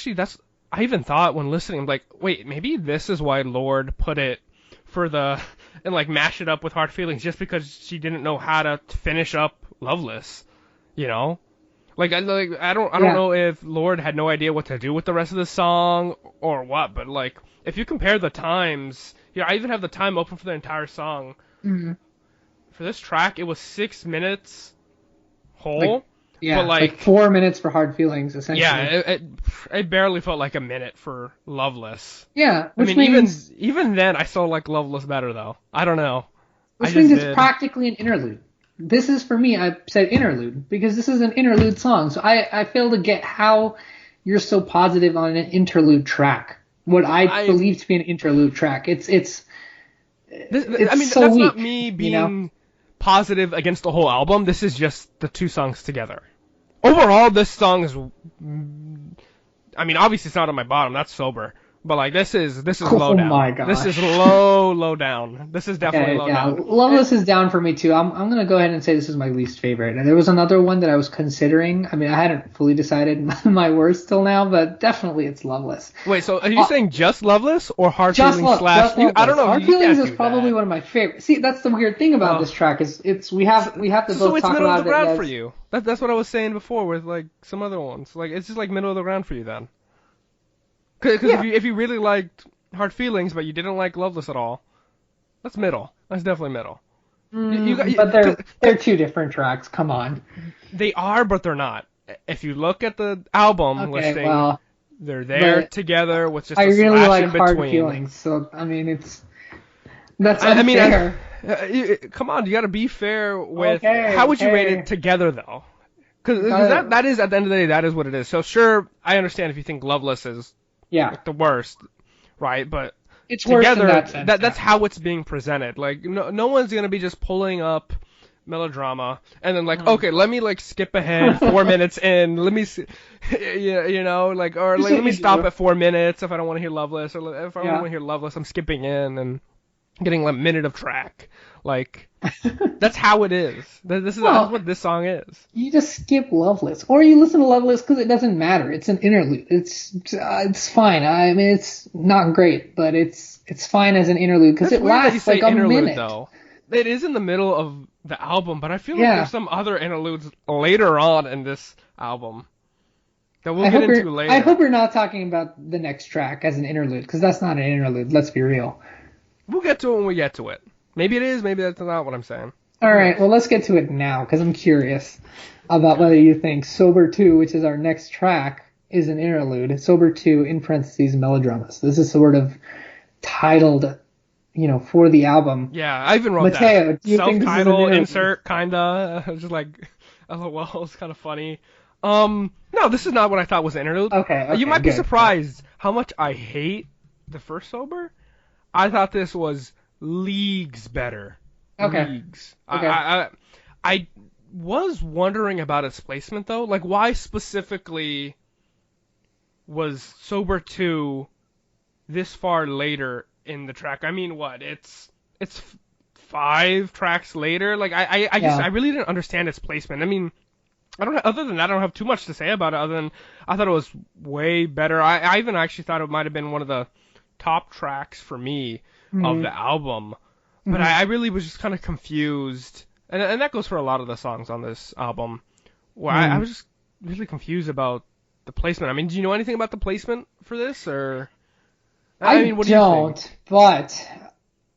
even thought when listening, I'm like, wait, maybe this is why Lorde put it and like mash it up with Hard Feelings, just because she didn't know how to finish up Loveless, you know? Like I don't know if Lorde had no idea what to do with the rest of the song or what, but like if you compare the times, I even have the time open for the entire song. Mm-hmm. For this track, it was 6 minutes whole. But like 4 minutes for Hard Feelings, essentially. Yeah, it barely felt like a minute for Loveless. Yeah, which means even then, I still like Loveless better though. I don't know. Which means it's practically an interlude. This is, for me, I said interlude, because this is an interlude song. So I fail to get how you're so positive on an interlude track. What I believe to be an interlude track. It's that's weak, not me being positive against the whole album. This is just the two songs together. Overall, this song is, I mean, obviously it's not on my bottom. That's Sober. But like this is Oh low down. my gosh. This is low down. This is definitely low down. Loveless is down for me too. I'm gonna go ahead and say this is my least favorite. And there was another one that I was considering. I mean, I hadn't fully decided my worst till now, but definitely it's Loveless. Wait, so are you saying just Loveless or Hard Feelings slash? I don't know. Hard Feelings is probably one of my favorites. See, that's the weird thing about this track is we have to both talk about it. So it's middle of the ground for you. That's what I was saying before with like some other ones. Like it's just like middle of the ground for you then. Because if you really liked Hard Feelings but you didn't like Loveless at all, that's middle. That's definitely middle. But they're two different tracks. Come on. They are, but they're not. If you look at the album listing, they're there together with just a slash in between. I really like Hard Feelings, so I mean that's unfair. Come on, you got to be fair with. How would you rate it together though? Because that is at the end of the day that is what it is. So sure, I understand if you think Loveless is the worst, right? But it's together, worse in that sense, that's how it's being presented. Like no one's gonna be just pulling up Melodrama and then like okay, let me like skip ahead 4 minutes in. Let me see, let me stop at 4 minutes if I don't want to hear Loveless, or if I don't want to hear Loveless, I'm skipping in and getting a minute of track. Like that's how it is. That's what this song is. You just skip Loveless, or you listen to Loveless because it doesn't matter. It's an interlude. It's fine. I mean, it's not great, but it's fine as an interlude because it lasts like a minute. Though. It is in the middle of the album, but I feel like there's some other interludes later on in this album that we'll get into later. I hope we're not talking about the next track as an interlude because that's not an interlude. Let's be real. We'll get to it when we get to it. Maybe it is, maybe that's not what I'm saying. All right, well, let's get to it now, because I'm curious about whether you think Sober 2, which is our next track, is an interlude. Sober 2, in parentheses, Melodrama. So this is sort of titled, for the album. Yeah, I even wrote Mateo, that. Self-title, insert, kinda. Just like, LOL, it's kind of funny. No, this is not what I thought was an interlude. Okay, you might be surprised how much I hate the first Sober. I thought this was leagues better. Okay. Leagues. Okay. I was wondering about its placement though. Like why specifically was Sober 2 this far later in the track? I mean, what? It's 5 tracks later. Like I really didn't understand its placement. I mean, other than that, I don't have too much to say about it other than I thought it was way better. I even actually thought it might have been one of the top tracks for me of the album, but I really was just kind of confused, and that goes for a lot of the songs on this album, where I was just really confused about the placement. I mean, do you know anything about the placement for this, or? I mean, what do you think? But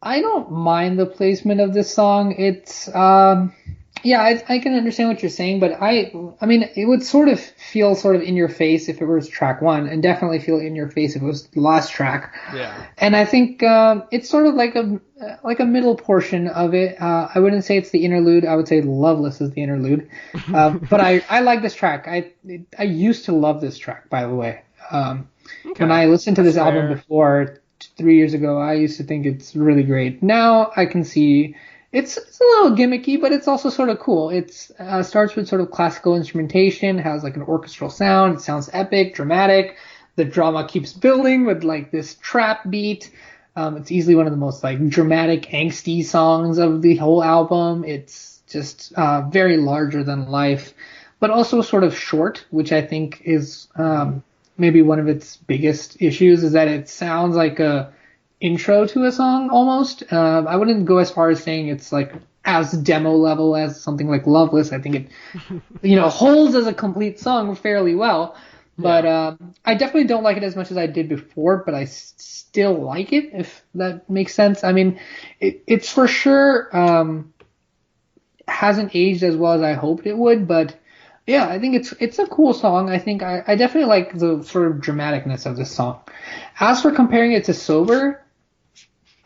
I don't mind the placement of this song. It's I can understand what you're saying, but I mean, it would sort of feel sort of in your face if it was track 1, and definitely feel in your face if it was the last track. Yeah. And I think it's sort of like a middle portion of it. I wouldn't say it's the interlude. I would say Loveless is the interlude. But I like this track. I used to love this track, by the way. When I listened to this album before 3 years ago, I used to think it's really great. Now I can see. It's a little gimmicky, but it's also sort of cool. It starts with sort of classical instrumentation, has like an orchestral sound. It sounds epic, dramatic. The drama keeps building with like this trap beat. It's easily one of the most like dramatic, angsty songs of the whole album. It's just very larger than life, but also sort of short, which I think is maybe one of its biggest issues, is that it sounds like a intro to a song almost. I wouldn't go as far as saying it's like as demo level as something like Loveless. I think it holds as a complete song fairly well, but I definitely don't like it as much as I did before, but I still like it, if that makes sense. I mean, it's for sure hasn't aged as well as I hoped it would, but yeah, I think it's a cool song. I think I definitely like the sort of dramaticness of this song. As for comparing it to Sober,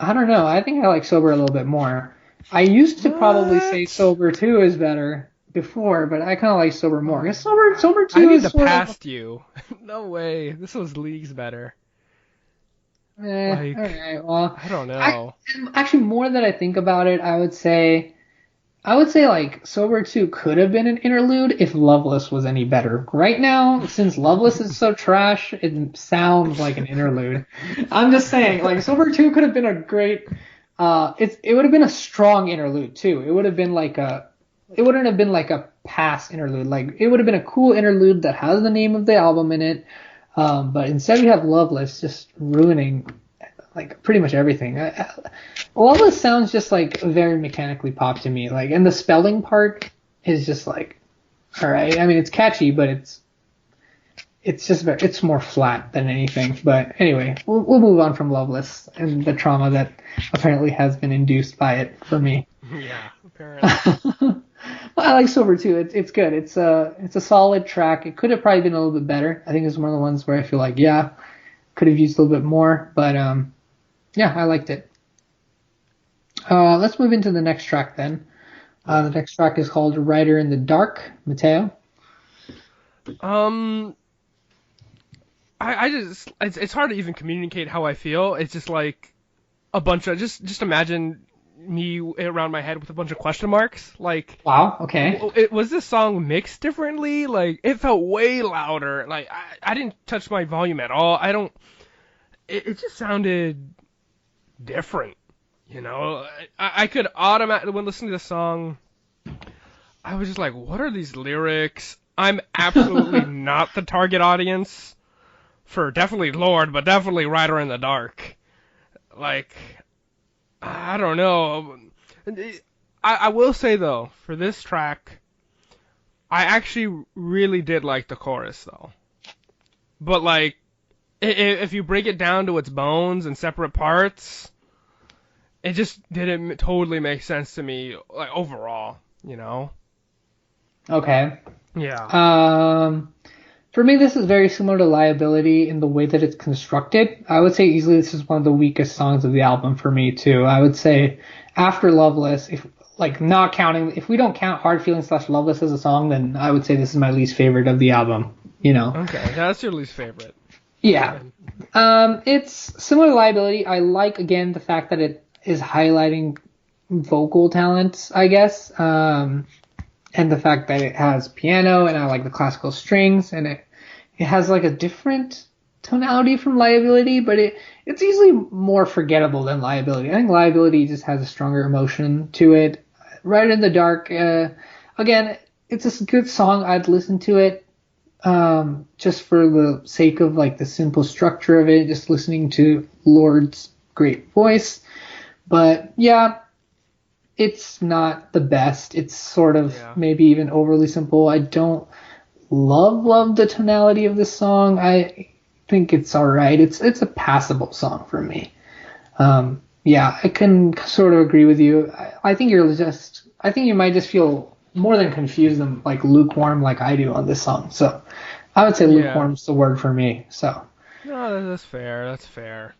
I don't know. I think I like Sober a little bit more. I used to probably say Sober 2 is better before, but I kind of like Sober more. Because Sober 2 I need is to past you. No way. This was leagues better. All right, well, I don't know. Actually, more that I think about it, I would say I would say like Sober 2 could have been an interlude if Loveless was any better. Right now, since Loveless is so trash, it sounds like an interlude. I'm just saying, like Sober 2 could have been a great it would have been a strong interlude too. It wouldn't have been like a pass interlude. Like it would have been a cool interlude that has the name of the album in it. But instead we have Loveless just ruining like pretty much everything. All this sounds just like very mechanically pop to me. Like, and the spelling part is just like, all right. I mean, it's catchy, but it's more flat than anything. But anyway, we'll move on from Loveless and the trauma that apparently has been induced by it for me. Yeah, apparently. I like Sober too. It's good. It's a solid track. It could have probably been a little bit better. I think it's one of the ones where I feel like, yeah, could have used a little bit more, but yeah, I liked it. Let's move into the next track then. The next track is called Rider in the Dark. Mateo? I just, it's hard to even communicate how I feel. It's just like a bunch of, just imagine me around my head with a bunch of question marks. Like, wow, okay. Was this song mixed differently? Like, it felt way louder. Like, I didn't touch my volume at all. It just sounded different. You know, I could automatically, when listening to the song, I was just like, what are these lyrics? I'm absolutely not the target audience for definitely Lorde, but definitely Rider in the Dark. Like, I don't know. I will say, though, for this track, I actually really did like the chorus, though. But, like, if you break it down to its bones and separate parts, it just didn't totally make sense to me, like, overall, you know? Okay. Yeah. For me, this is very similar to Liability in the way that it's constructed. I would say easily this is one of the weakest songs of the album for me, too. I would say after Loveless, if we don't count Hard Feelings / Loveless as a song, then I would say this is my least favorite of the album, you know? Okay, that's your least favorite. Yeah. It's similar to Liability. I like, again, the fact that it is highlighting vocal talents, I guess. And the fact that it has piano, and I like the classical strings, and it has like a different tonality from Liability, but it's easily more forgettable than Liability. I think Liability just has a stronger emotion to it. Rider in the Dark, again, it's a good song. I'd listen to it just for the sake of like the simple structure of it, just listening to Lorde's great voice. But yeah, it's not the best. It's sort of maybe even overly simple. I don't love the tonality of this song. I think it's all right. It's a passable song for me. Yeah, I can sort of agree with you. I think you might just feel more than confused than like lukewarm like I do on this song. So I would say lukewarm's the word for me. So no, that's fair. That's fair.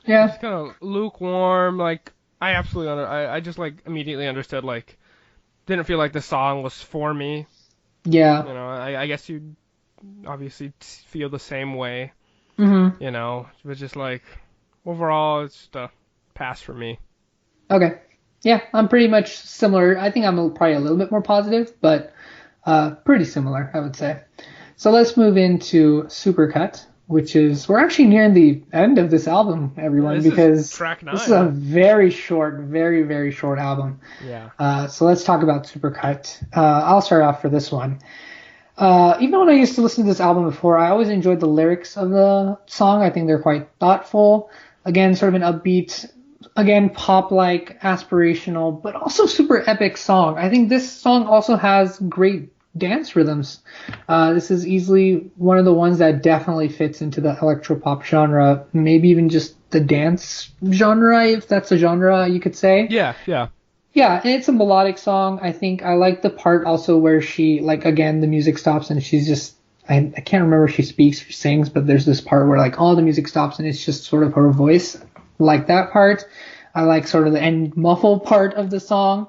Yeah, it's kind of lukewarm. Like, I absolutely I just like immediately understood, like, didn't feel like the song was for me. Yeah. You know, I guess you obviously feel the same way. Mm-hmm. You know, but just like overall, it's just a pass for me. Okay. Yeah, I'm pretty much similar. I think I'm probably a little bit more positive, but pretty similar, I would say. So let's move into Supercut, which is, we're actually nearing the end of this album, everyone, because track 9. This is a very short, very, very short album. Yeah. So let's talk about Supercut. I'll start off for this one. Even when I used to listen to this album before, I always enjoyed the lyrics of the song. I think they're quite thoughtful. Again, sort of an upbeat, again, pop-like, aspirational, but also super epic song. I think this song also has great dance rhythms. This is easily one of the ones that definitely fits into the electropop genre, maybe even just the dance genre, if that's a genre you could say. Yeah. Yeah, and it's a melodic song. I think I like the part also where she, like, again, the music stops and she's just, I can't remember if she speaks or sings, but there's this part where, like, all the music stops and it's just sort of her voice. Like that part. I like sort of the end muffle part of the song.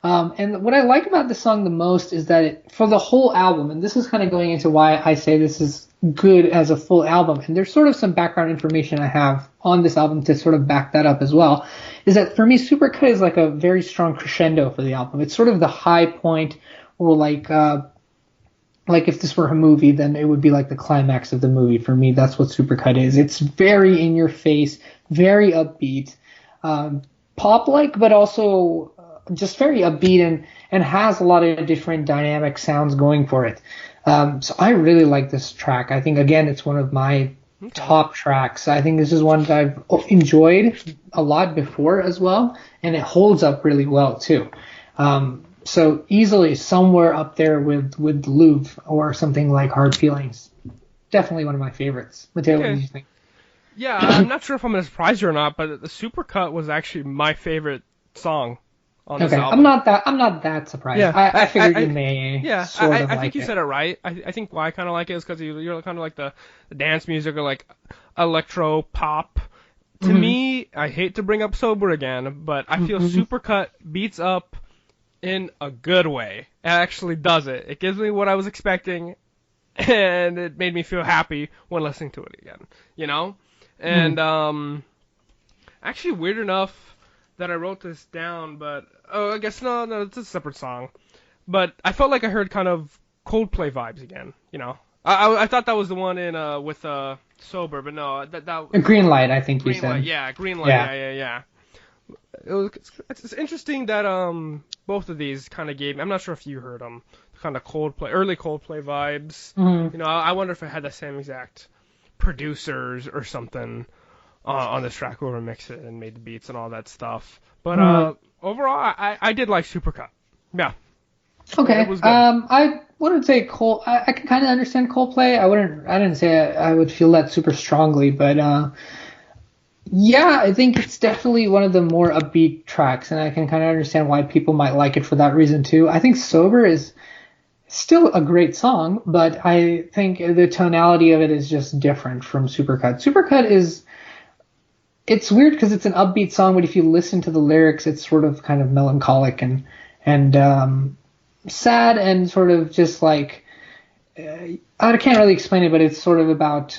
And what I like about this song the most is that for the whole album, and this is kind of going into why I say this is good as a full album, and there's sort of some background information I have on this album to sort of back that up as well, is that for me, Supercut is like a very strong crescendo for the album. It's sort of the high point, or like if this were a movie, then it would be like the climax of the movie. For me, that's what Supercut is. It's very in your face, very upbeat, pop-like, but also just very upbeat and has a lot of different dynamic sounds going for it. So I really like this track. I think, again, it's one of my top tracks. I think this is one that I've enjoyed a lot before as well, and it holds up really well too. So easily somewhere up there with Louvre or something like Hard Feelings. Definitely one of my favorites. Mateo, what do you think? Yeah, I'm not sure if I'm going to surprise you or not, but the Supercut was actually my favorite song on this album. I'm not that surprised. Yeah, I figured you may. Yeah, I think you said it right. I think why I kind of like it is because you're kind of like the dance music or like electro pop. To me, I hate to bring up Sober again, but I feel Supercut beats up in a good way. It actually does it. It gives me what I was expecting, and it made me feel happy when listening to it again. You know? And actually, weird enough that I wrote this down, but I guess no, it's a separate song. But I felt like I heard kind of Coldplay vibes again. You know, I thought that was the one in with Sober, but no, that a Green Light, I think you said. Light, yeah, Green Light, yeah. It's interesting that both of these kind of gave me. I'm not sure if you heard them, kind of early Coldplay vibes. You know, I wonder if it had the same exact producers or something on this track, whoever mixed it and made the beats and all that stuff. But overall, I did like Supercut. Yeah. Okay. It was good. I wouldn't say I can kind of understand Coldplay. I didn't say I would feel that super strongly, but yeah, I think it's definitely one of the more upbeat tracks, and I can kind of understand why people might like it for that reason too. I think Sober is still a great song, but I think the tonality of it is just different from Supercut. Supercut it's weird because it's an upbeat song, but if you listen to the lyrics, it's sort of kind of melancholic and sad and sort of just like, I can't really explain it, but it's sort of about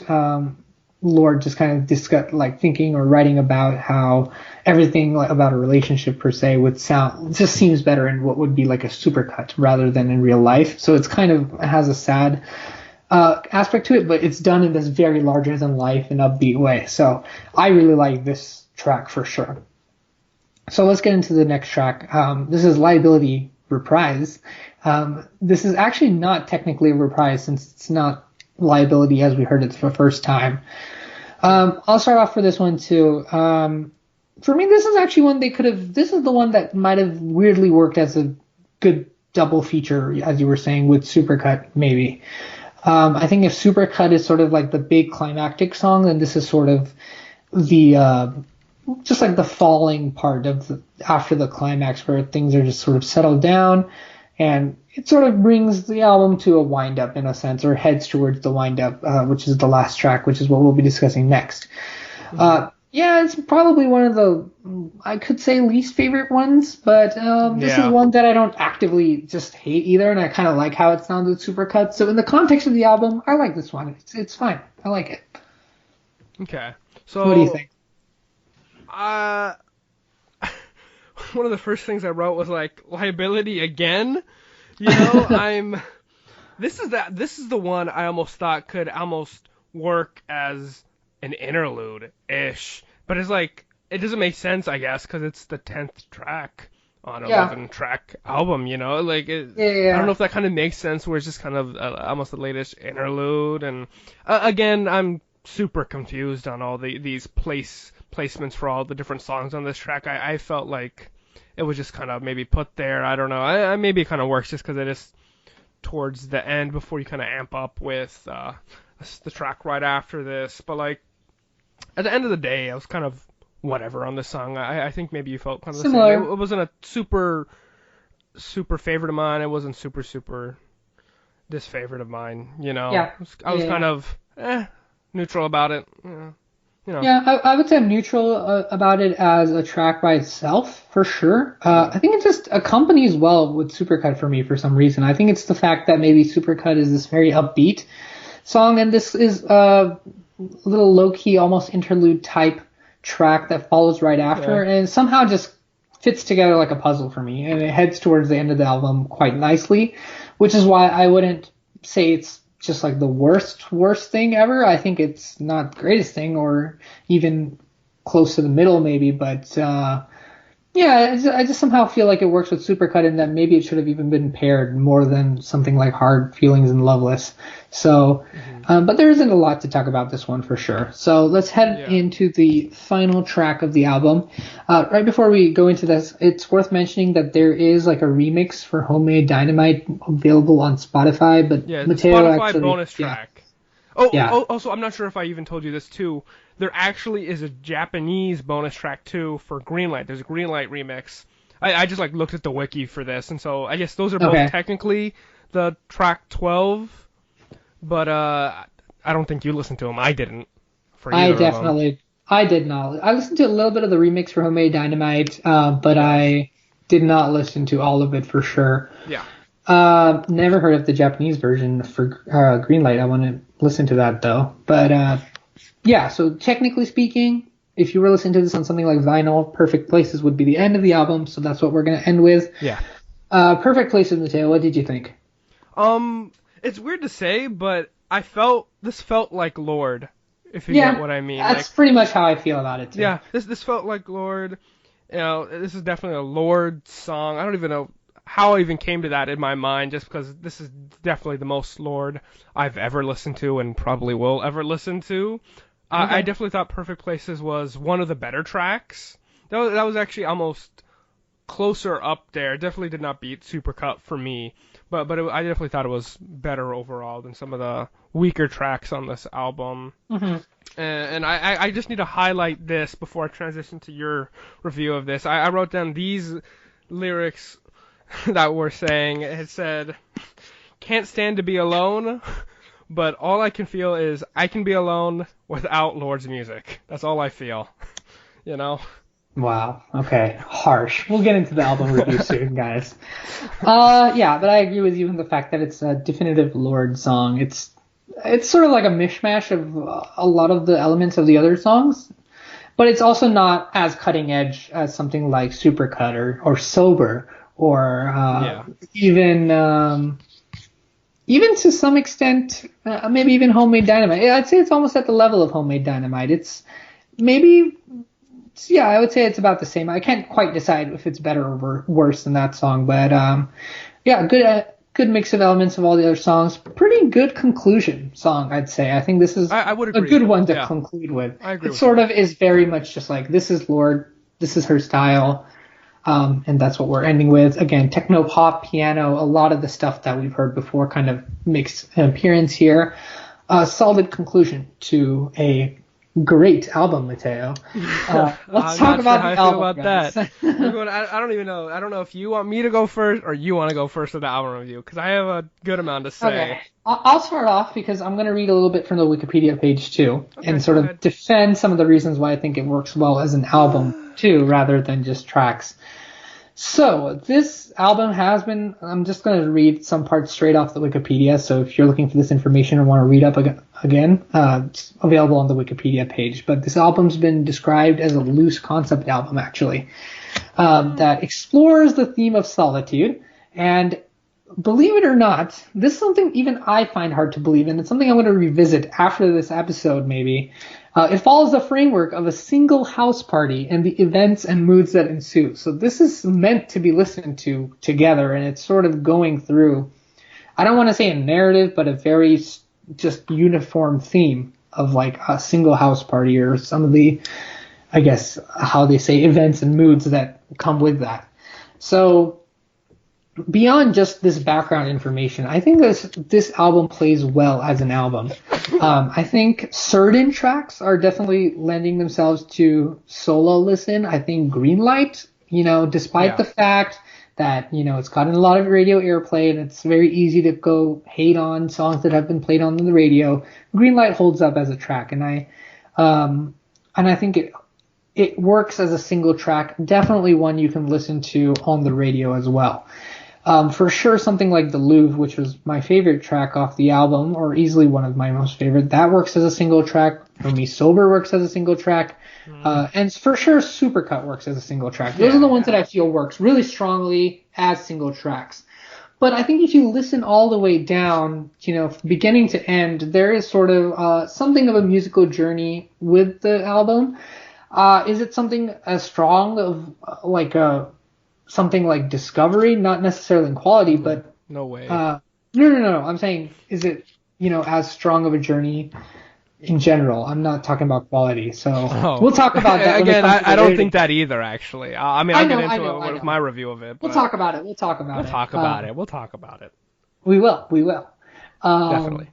Lorde just kind of thinking or writing about how everything about a relationship per se would sound, just seems better in what would be like a Supercut rather than in real life. So it's kind of has a sad aspect to it, but it's done in this very larger than life and upbeat way. So I really like this track for sure. So let's get into the next track. This is Liability Reprise. This is actually not technically a reprise since it's not Liability as we heard it for the first time. I'll start off for this one too. For me, this is actually one this is the one that might have weirdly worked as a good double feature, as you were saying, with Supercut maybe. I think if Supercut is sort of like the big climactic song, then this is sort of the just like the falling part of after the climax where things are just sort of settled down, and it sort of brings the album to a wind up in a sense, or heads towards the wind up, which is the last track, which is what we'll be discussing next. Yeah, it's probably one of the, I could say, least favorite ones, but this is one that I don't actively just hate either, and I kind of like how it sounds with Supercut. So in the context of the album, I like this one. It's fine. I like it. Okay. So what do you think? One of the first things I wrote was like, Liability again? You know, this is the one I almost thought could almost work as an interlude-ish, but it's like, it doesn't make sense, I guess, because it's the 10th track on an 11-track album, you know? Like, I don't know if that kind of makes sense, where it's just kind of almost the latest interlude, and again, I'm super confused on all these placements for all the different songs on this track. I felt like it was just kind of maybe put there, I don't know, maybe it kind of works just because it is towards the end before you kind of amp up with the track right after this, but like, at the end of the day, I was kind of whatever on this song. I think maybe you felt kind of similar. The same. It wasn't a super favorite of mine. It wasn't super disfavorite of mine. You know. Yeah. I was kind of neutral about it. Yeah. Yeah, I would say I'm neutral about it as a track by itself, for sure. I think it just accompanies well with Supercut for me for some reason. I think it's the fact that maybe Supercut is this very upbeat song, and this is a little low-key, almost interlude type track that follows right after, and somehow just fits together like a puzzle for me, and it heads towards the end of the album quite nicely, which is why I wouldn't say it's just like the worst thing ever. I think it's not the greatest thing, or even close to the middle maybe, but I just somehow feel like it works with Supercut in that maybe it should have even been paired more than something like Hard Feelings and Loveless. So, but there isn't a lot to talk about this one for sure. So let's head into the final track of the album. Right before we go into this, it's worth mentioning that there is like a remix for Homemade Dynamite available on Spotify, but Mateo Spotify actually, bonus track. Also, I'm not sure if I even told you this too. There actually is a Japanese bonus track too for Greenlight. There's a Greenlight remix. I just like looked at the wiki for this, and so I guess those are both technically the track 12, but I don't think you listened to them. I didn't. I did not. I listened to a little bit of the remix for Homemade Dynamite, but I did not listen to all of it for sure. Yeah. Never heard of the Japanese version for Greenlight. I want to listen to that though. But so technically speaking, if you were listening to this on something like vinyl, Perfect Places would be the end of the album, so that's what we're going to end with. Yeah. Perfect Places, Mateo, what did you think? It's weird to say, but this felt like Lorde, if you get what I mean. That's pretty much how I feel about it too. Yeah, this felt like Lorde. This is definitely a Lorde song. I don't even know how I even came to that in my mind, just because this is definitely the most Lorde I've ever listened to and probably will ever listen to. I definitely thought Perfect Places was one of the better tracks. That was actually almost closer up there. Definitely did not beat Supercut for me, but I definitely thought it was better overall than some of the weaker tracks on this album. And I just need to highlight this before I transition to your review of this. I wrote down these lyrics that were saying. It said, "Can't stand to be alone, but all I can feel is I can be alone without Lorde's music." That's all I feel, Wow. Okay. Harsh. We'll get into the album review soon, guys. But I agree with you in the fact that it's a definitive Lorde song. It's sort of like a mishmash of a lot of the elements of the other songs, but it's also not as cutting edge as something like Supercut or Sober or even to some extent, maybe even Homemade Dynamite. I'd say it's almost at the level of Homemade Dynamite. It's maybe, I would say it's about the same. I can't quite decide if it's better or worse than that song, but good mix of elements of all the other songs. Pretty good conclusion song, I'd say. I think this is I would agree. a good one to conclude with. I agree. It sort of is very much just like, this is Lorde, this is her style. And that's what we're ending with. Again, techno pop, piano, a lot of the stuff that we've heard before kind of makes an appearance here. Solid conclusion to a great album, Mateo. Let's talk about the album. About that. I don't even know. I don't know if you want me to go first or you want to go first with the album review, because I have a good amount to say. Okay. I'll start off because I'm going to read a little bit from the Wikipedia page too, and sort of defend some of the reasons why I think it works well as an album too, rather than just tracks. So this album has been, I'm just going to read some parts straight off the Wikipedia. So if you're looking for this information or want to read up again, it's available on the Wikipedia page. But this album's been described as a loose concept album, actually, that explores the theme of solitude. And believe it or not, this is something even I find hard to believe in. It's something I'm going to revisit after this episode, maybe. It follows the framework of a single house party and the events and moods that ensue. So this is meant to be listened to together, and it's sort of going through, I don't want to say a narrative, but a very just uniform theme of like a single house party or some of the, I guess, how they say events and moods that come with that. So beyond just this background information, I think this album plays well as an album. I think certain tracks are definitely lending themselves to solo listen. I think Greenlight, despite the fact that, it's gotten a lot of radio airplay and it's very easy to go hate on songs that have been played on the radio, Greenlight holds up as a track. And and I think it works as a single track. Definitely one you can listen to on the radio as well. For sure, something like The Louvre, which was my favorite track off the album, or easily one of my most favorite, that works as a single track. For Me Sober works as a single track. And for sure, Supercut works as a single track. Those are the ones that I feel works really strongly as single tracks. But I think if you listen all the way down, beginning to end, there is sort of something of a musical journey with the album. Is it something as strong of something like Discovery? Not necessarily in quality, but no way. No. I'm saying, is it as strong of a journey in general? I'm not talking about quality, so we'll talk about that again. I don't think that either. Actually, I'll get into it with my review of it. We'll talk about it. We'll talk about it. We will. Definitely.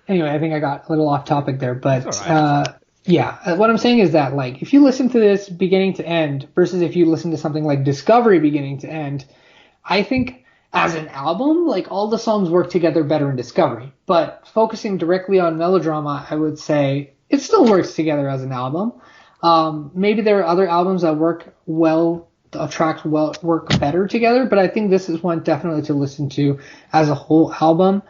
Anyway, I think I got a little off topic there, but right. What I'm saying is that, like, if you listen to this beginning to end versus if you listen to something like Discovery beginning to end, I think as an album, like, all the songs work together better in Discovery. But focusing directly on Melodrama, I would say it still works together as an album. Maybe there are other albums that work better together, but I think this is one definitely to listen to as a whole album.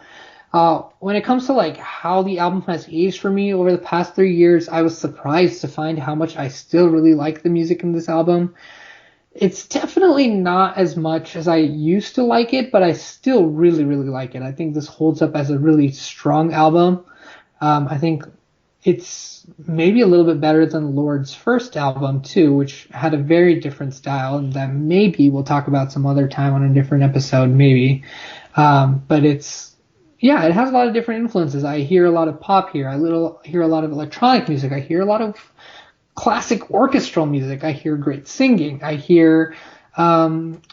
When it comes to like how the album has aged for me over the past 3 years, I was surprised to find how much I still really like the music in this album. It's definitely not as much as I used to like it, but I still really, really like it. I think this holds up as a really strong album. I think it's maybe a little bit better than Lorde's first album too, which had a very different style, and that maybe we'll talk about some other time on a different episode, maybe. But it has a lot of different influences. I hear a lot of pop here. I hear a lot of electronic music. I hear a lot of classic orchestral music. I hear great singing. I hear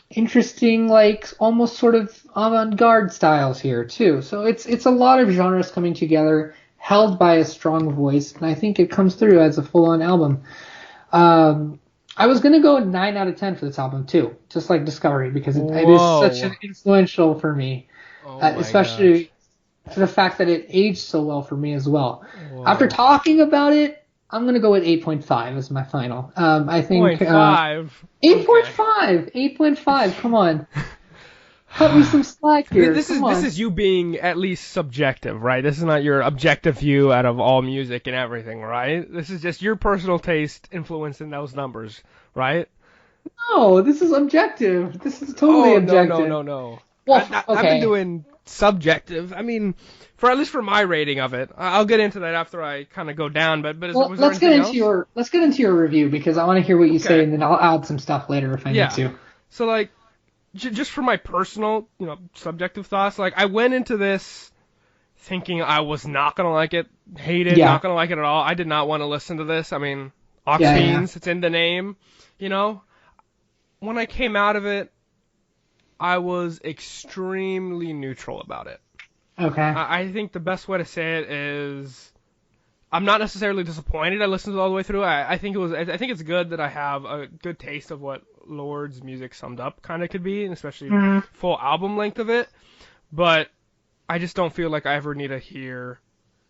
interesting, like, almost sort of avant-garde styles here too. So it's a lot of genres coming together, held by a strong voice, and I think it comes through as a full-on album. I was going to go 9 out of 10 for this album too, just like Discovery, because it is such an influential for me, especially for the fact that it aged so well for me as well. Whoa. After talking about it, I'm going to go with 8.5 as my final. I think 8.5. 8.5. Come on. Cut me some slack here. This is you being at least subjective, right? This is not your objective view out of all music and everything, right? This is just your personal taste influencing those numbers, right? No, this is objective. This is totally objective. No. Well, I've been doing subjective. I mean, at least for my rating of it. I'll get into that after I kind of go down. But let's get into your review, because I want to hear what you say, and then I'll add some stuff later if I need to. So, like, just for my personal, subjective thoughts, like, I went into this thinking I was not gonna like it, hate it, not gonna like it at all. I did not want to listen to this. I mean, Aux Fiends, it's in the name, When I came out of it, I was extremely neutral about it. Okay. I think the best way to say it is, I'm not necessarily disappointed I listened to it all the way through. I think it's good that I have a good taste of what Lorde's music summed up kind of could be, and especially full album length of it. But I just don't feel like I ever need to hear,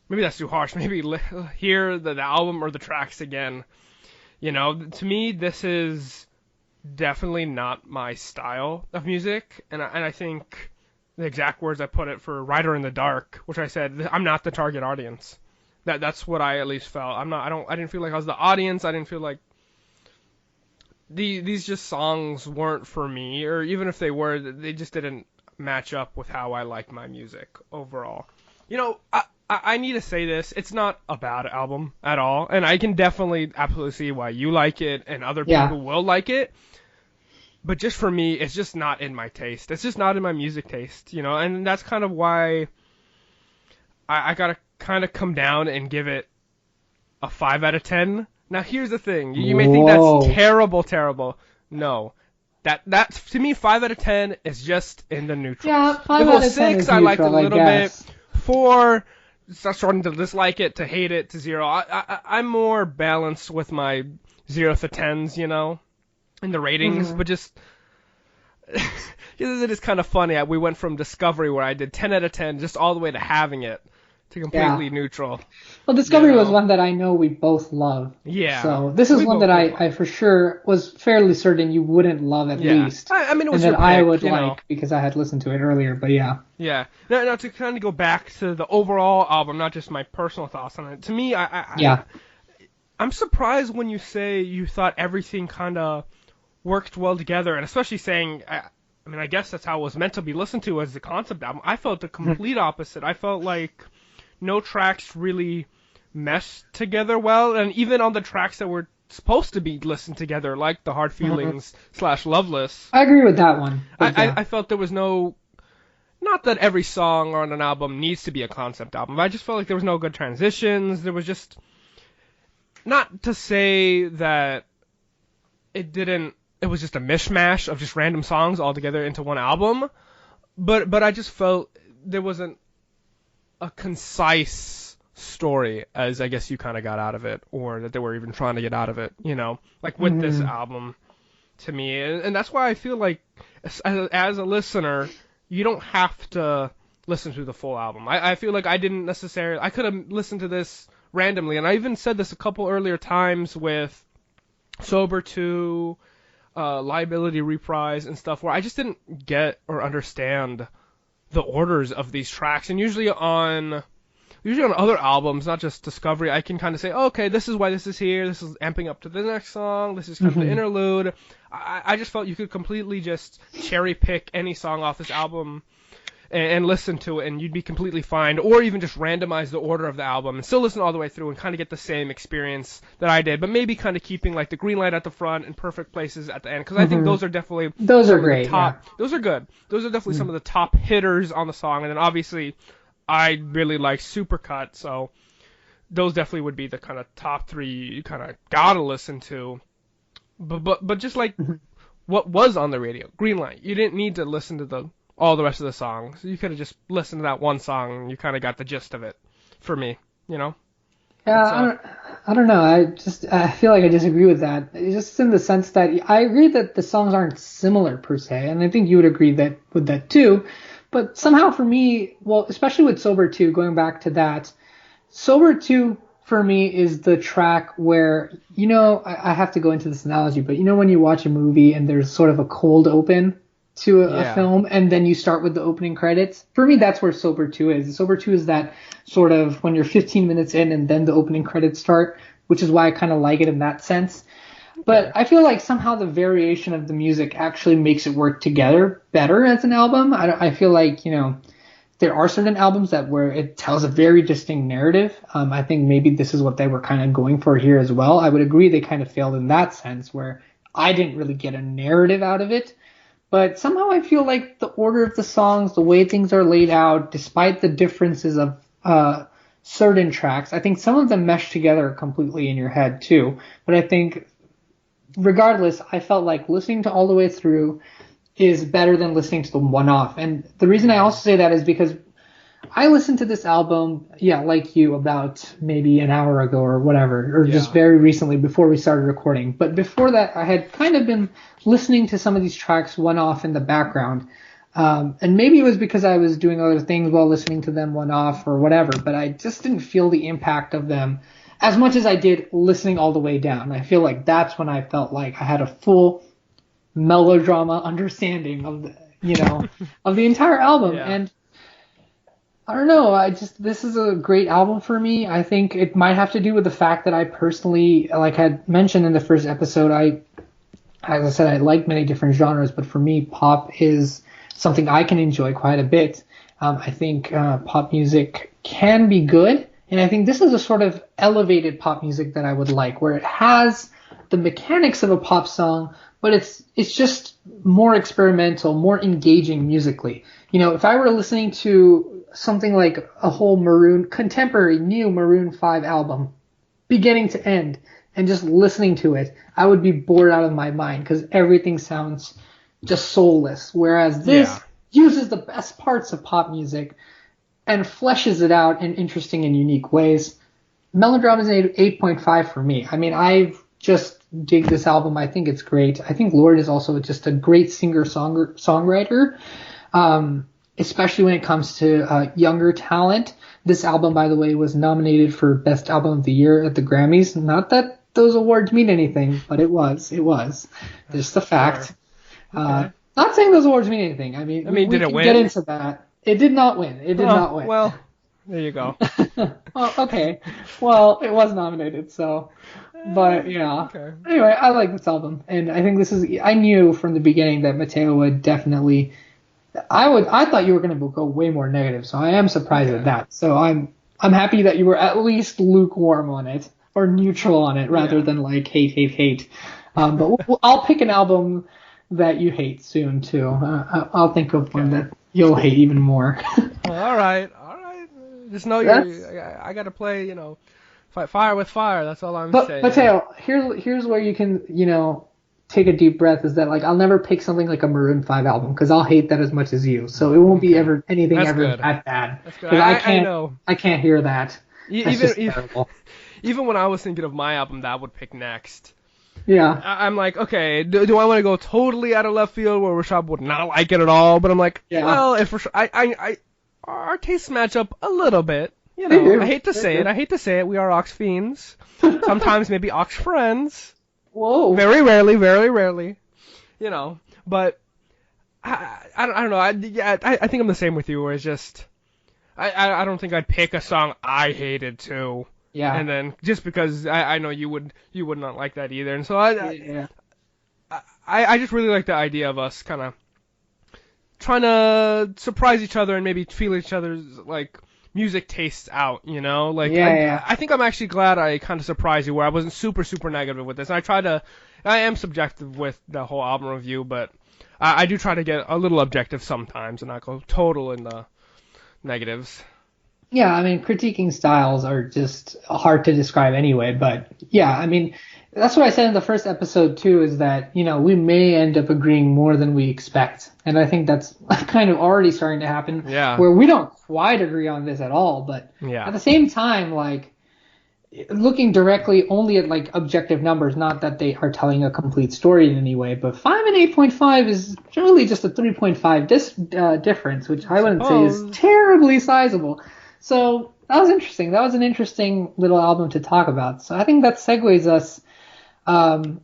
maybe that's too harsh, maybe hear the album or the tracks again. To me, this is definitely not my style of music, and I think the exact words I put it for Rider in the Dark, which I said, I'm not the target audience. That's what I at least felt. I didn't feel like I was the audience. I didn't feel like these just songs weren't for me, or even if they were, they just didn't match up with how I like my music overall. I need to say this. It's not a bad album at all, and I can definitely absolutely see why you like it and other people will like it. But just for me, it's just not in my taste. It's just not in my music taste, and that's kind of why I gotta kind of come down and give it a 5 out of 10. Now, here's the thing. You may think that's terrible. No. That's to me, 5 out of 10 is just in the neutral. Yeah, 5 out of 10 6, is I liked a neutral, little bit. 4, starting to dislike it, to hate it, to 0. I'm more balanced with my 0 to 10s, in the ratings, but just it is kind of funny. We went from Discovery, where I did 10 out of 10, just all the way to having it, to completely neutral. Well, Discovery was one that I know we both love. Yeah. So this is one that I for sure was fairly certain you wouldn't love at least. I mean, it was and your that pick, I would know. because I had listened to it earlier, but yeah. Yeah. Now to kind of go back to the overall album, not just my personal thoughts on it. To me, I'm surprised when you say you thought everything kind of worked well together, and especially saying, I guess that's how it was meant to be listened to as the concept album. I felt the complete opposite. I felt like no tracks really meshed together well, and even on the tracks that were supposed to be listened together, like the Hard Feelings / Loveless. I agree with that one. I felt there was no, not that every song on an album needs to be a concept album, but I just felt like there was no good transitions. There was just, not to say that it was just a mishmash of just random songs all together into one album, but I just felt there wasn't a concise story, as I guess you kind of got out of it, or that they were even trying to get out of it, like with this album, to me. And that's why I feel like, as a listener, you don't have to listen to the full album. I feel like I could have listened to this randomly, and I even said this a couple earlier times with Sober 2, Liability Reprise, and stuff, where I just didn't get or understand the orders of these tracks. And usually on other albums, not just Discovery, I can kind of say, oh, okay, this is why this is here, this is amping up to the next song, this is kind of the interlude. I just felt you could completely just cherry pick any song off this album and listen to it, and you'd be completely fine, or even just randomize the order of the album and still listen all the way through and kind of get the same experience that I did, but maybe kind of keeping like the green light at the front and Perfect Places at the end, because I think those are definitely those are great. Those are good. Those are definitely some of the top hitters on the song, and then obviously I really like Supercut, so those definitely would be the kind of top 3 you kind of gotta listen to. But just like what was on the radio, green light. You didn't need to listen to all the rest of the songs. You could have just listened to that one song and you kind of got the gist of it, for me, Yeah, I don't know. I feel like I disagree with that. Just in the sense that I agree that the songs aren't similar per se, and I think you would agree with that too. But somehow for me, well, especially with Sober 2, going back to that, Sober 2 for me is the track where, I have to go into this analogy, but when you watch a movie and there's sort of a cold open to a film, and then you start with the opening credits. For me, that's where Sober 2 is. Sober 2 is that sort of when you're 15 minutes in and then the opening credits start, which is why I kind of like it in that sense. But I feel like somehow the variation of the music actually makes it work together better as an album. I feel like, there are certain albums where it tells a very distinct narrative. I think maybe this is what they were kind of going for here as well. I would agree they kind of failed in that sense, where I didn't really get a narrative out of it. But somehow I feel like the order of the songs, the way things are laid out, despite the differences of certain tracks, I think some of them mesh together completely in your head too. But I think regardless, I felt like listening to all the way through is better than listening to the one-off. And the reason I also say that is because I listened to this album, like you, about maybe an hour ago or whatever, or just very recently before we started recording. But before that, I had kind of been listening to some of these tracks one-off in the background. And maybe it was because I was doing other things while listening to them one-off or whatever, but I just didn't feel the impact of them as much as I did listening all the way down. I feel like that's when I felt like I had a full Melodrama understanding of of the entire album. And I don't know, this is a great album for me. I think it might have to do with the fact that I personally, like I mentioned in the first episode, as I said, I like many different genres, but for me, pop is something I can enjoy quite a bit. I think pop music can be good, and I think this is a sort of elevated pop music that I would like, where it has the mechanics of a pop song, but it's just more experimental, more engaging musically. If I were listening to something like a whole contemporary new Maroon 5 album, beginning to end, and just listening to it, I would be bored out of my mind because everything sounds just soulless. Whereas this uses the best parts of pop music and fleshes it out in interesting and unique ways. Melodrama is an 8.5 for me. I mean, I just dig this album. I think it's great. I think Lorde is also just a great singer-songwriter. Especially when it comes to younger talent. This album, by the way, was nominated for Best Album of the Year at the Grammys. Not that those awards mean anything, but it was. Just a fact. Okay. Not saying those awards mean anything. I mean, we did it can win? get into that. It did not win. It did not win. Well, there you go. Well, okay. Well, it was nominated, so. But yeah. Okay. Anyway, I like this album, and I think I knew from the beginning that Mateo would definitely. I thought you were going to go way more negative, so I am surprised at that. So I'm happy that you were at least lukewarm on it or neutral on it rather than like hate. But I'll pick an album that you hate soon too. I'll think of one that you'll hate even more. All right. Just know I got to play, fight fire with fire. That's all I'm saying. Mateo, here's where you can, take a deep breath. Is that like I'll never pick something like a Maroon 5 album because I'll hate that as much as you. So it won't be anything That's ever good. that bad. That's good. Because I know. I can't hear that. Even when I was thinking of my album that I would pick next. Yeah. I'm like, okay, do I want to go totally out of left field where Rishabh would not like it at all? But I'm like, well, if Rishabh, our tastes match up a little bit. I hate to say it. We are Aux Fiends. Sometimes maybe Aux Friends. Whoa. Very rarely. But I don't know. I think I'm the same with you. Where it's just I don't think I'd pick a song I hated too. Yeah. And then just because I know you would not like that either. And so I just really like the idea of us kind of trying to surprise each other and maybe feel each other's like music tastes out, I think I'm actually glad I kind of surprised you where I wasn't super, super negative with this. And I am subjective with the whole album review, but I do try to get a little objective sometimes and not go total in the negatives. Yeah, I mean, critiquing styles are just hard to describe anyway, but yeah, I mean, that's what I said in the first episode too, is that, we may end up agreeing more than we expect. And I think that's kind of already starting to happen. Yeah. Where we don't quite agree on this at all, but at the same time, like, looking directly only at like objective numbers, not that they are telling a complete story in any way, but 5 and 8.5 is really just a 3.5 difference, which I wouldn't say is terribly sizable. So that was interesting. That was an interesting little album to talk about. So I think that segues us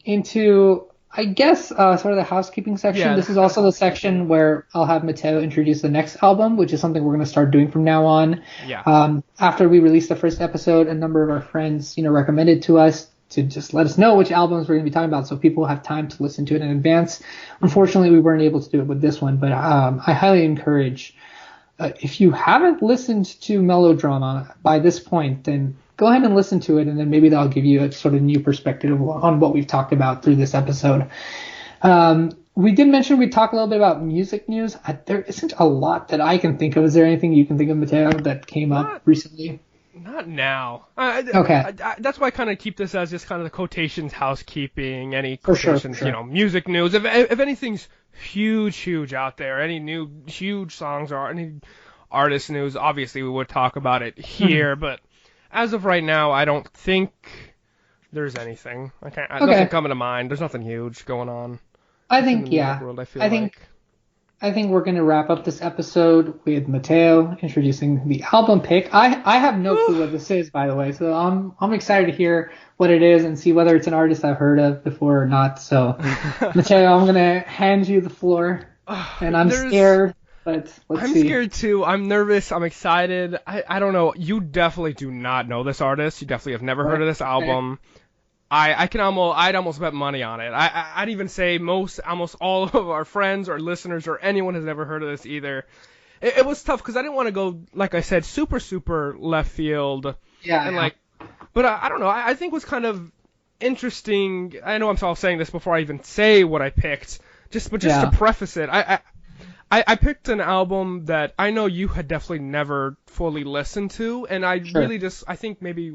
into, I guess, sort of the housekeeping section. Yeah, this is also the section where I'll have Mateo introduce the next album, which is something we're going to start doing from now on. Yeah. After we released the first episode, a number of our friends, recommended to us to just let us know which albums we're going to be talking about so people have time to listen to it in advance. Unfortunately, we weren't able to do it with this one, but I highly encourage, if you haven't listened to Melodrama by this point, then go ahead and listen to it, and then maybe that'll give you a sort of new perspective on what we've talked about through this episode. We did mention we'd talk a little bit about music news. There isn't a lot that I can think of. Is there anything you can think of, Mateo, that came up recently? Not now. Okay. That's why I kind of keep this as just kind of the quotations housekeeping, any quotations, For sure. Music news. If anything's huge out there, any new huge songs or any artist news, obviously we would talk about it here, but as of right now, I don't think there's anything. Nothing coming to mind. There's nothing huge going on. I think, I think we're going to wrap up this episode with Mateo introducing the album pick. I have no clue what this is, by the way, so I'm excited to hear what it is and see whether it's an artist I've heard of before or not. So, Mateo, I'm going to hand you the floor, and I'm scared. But let's see. I'm scared too. I'm nervous. I'm excited. I don't know. You definitely do not know this artist. You definitely have never heard of this album. I'd almost bet money on it. I'd even say almost all of our friends or listeners or anyone has never heard of this either. It was tough because I didn't want to go, like I said, super left field. Yeah. And but I don't know. I think what's kind of interesting. I know I'm all saying this before I even say what I picked. Just to preface it, I picked an album that I know you had definitely never fully listened to, and I think maybe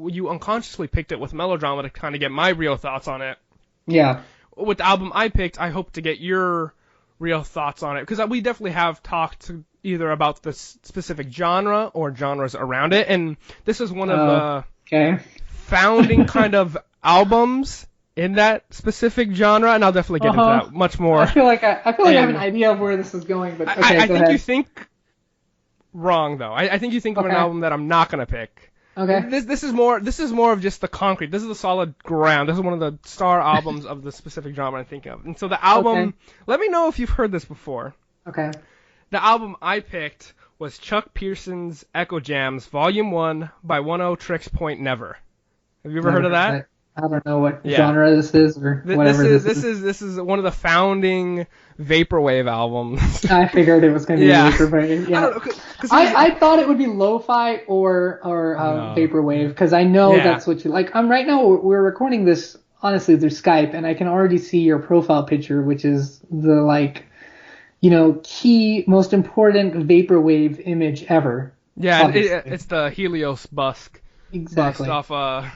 you unconsciously picked it with Melodrama to kind of get my real thoughts on it. Yeah. With the album I picked, I hope to get your real thoughts on it, because we definitely have talked either about the specific genre or genres around it, and this is one of the founding kind of albums in that specific genre, and I'll definitely get into that much more. I feel like I have an idea of where this is going, but okay, I think you think wrong though. I think you think of an album that I'm not gonna pick. Okay. This is more of just the concrete. This is the solid ground. This is one of the star albums of the specific genre I'm thinking of. And so the album, let me know if you've heard this before. Okay. The album I picked was Chuck Pearson's Echo Jams, Volume 1 by 10 Tricks Point Never. Have you ever heard of that? I don't know what genre this is or whatever this is. This is one of the founding vaporwave albums. I figured it was going to be vaporwave. Yeah. I thought it would be lo-fi or vaporwave because I know that's what you like. Right now we're recording this honestly through Skype and I can already see your profile picture, which is the key most important vaporwave image ever. Yeah, it's the Helios busk. Exactly. Bust off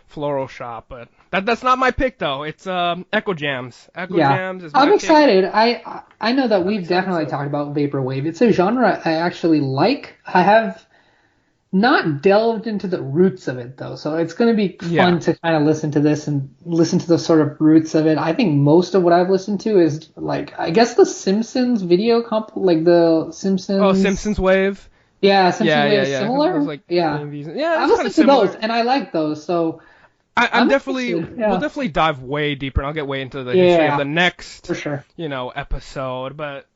Floral Shop, but that's not my pick though. It's Echo Jams. Jams is my I'm excited. pick. I know that we've definitely talked about vaporwave. It's a genre I actually like. I have not delved into the roots of it though, so it's going to be fun to kind of listen to this and listen to the sort of roots of it. I think most of what I've listened to is I guess the Simpsons video the Simpsons. Oh, Simpsons Wave. Yeah, Simpsons Wave is similar. I listened to those and I like those, so. We'll definitely dive way deeper, and I'll get way into the history of the next, for sure. Episode. But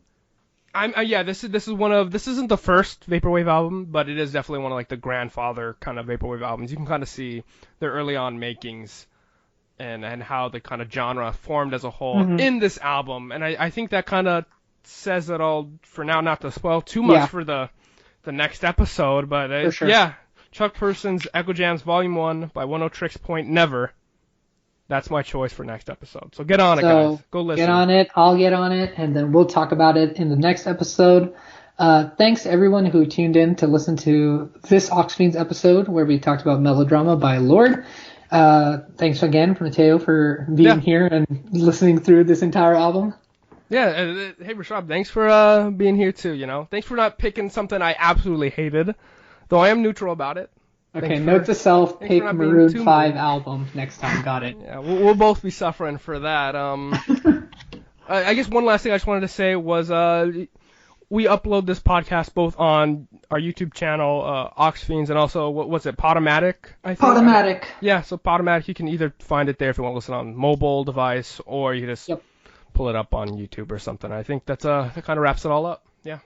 this isn't the first vaporwave album, but it is definitely one of the grandfather kind of vaporwave albums. You can kind of see their early on makings, and how the kind of genre formed as a whole in this album, and I think that kind of says it all for now. Not to spoil too much for the next episode, but Chuck Pearson's Echo Jams Volume 1 by 10 Tricks Point Never. That's my choice for next episode. So get on it, guys. Go listen. Get on it. I'll get on it, and then we'll talk about it in the next episode. Thanks to everyone who tuned in to listen to this Aux Fiends episode where we talked about Melodrama by Lorde. Thanks again, Mateo, for being here and listening through this entire album. Yeah, hey, Rishabh, thanks for being here too, Thanks for not picking something I absolutely hated. Though I am neutral about it. Okay, note to self, pick Maroon 5 album next time. Got it. Yeah, we'll both be suffering for that. I guess one last thing I just wanted to say was we upload this podcast both on our YouTube channel, Aux Fiends, and also, what's it, Podomatic, I think? Podomatic. Yeah, so Podomatic, you can either find it there if you want to listen on mobile device, or you can just pull it up on YouTube or something. I think that kind of wraps it all up. Yeah.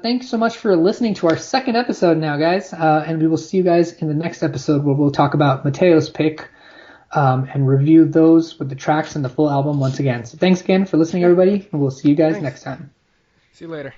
Thanks so much for listening to our second episode now, guys. And we will see you guys in the next episode where we'll talk about Mateo's pick and review those with the tracks and the full album once again. So thanks again for listening, everybody, and we'll see you guys next time. See you later.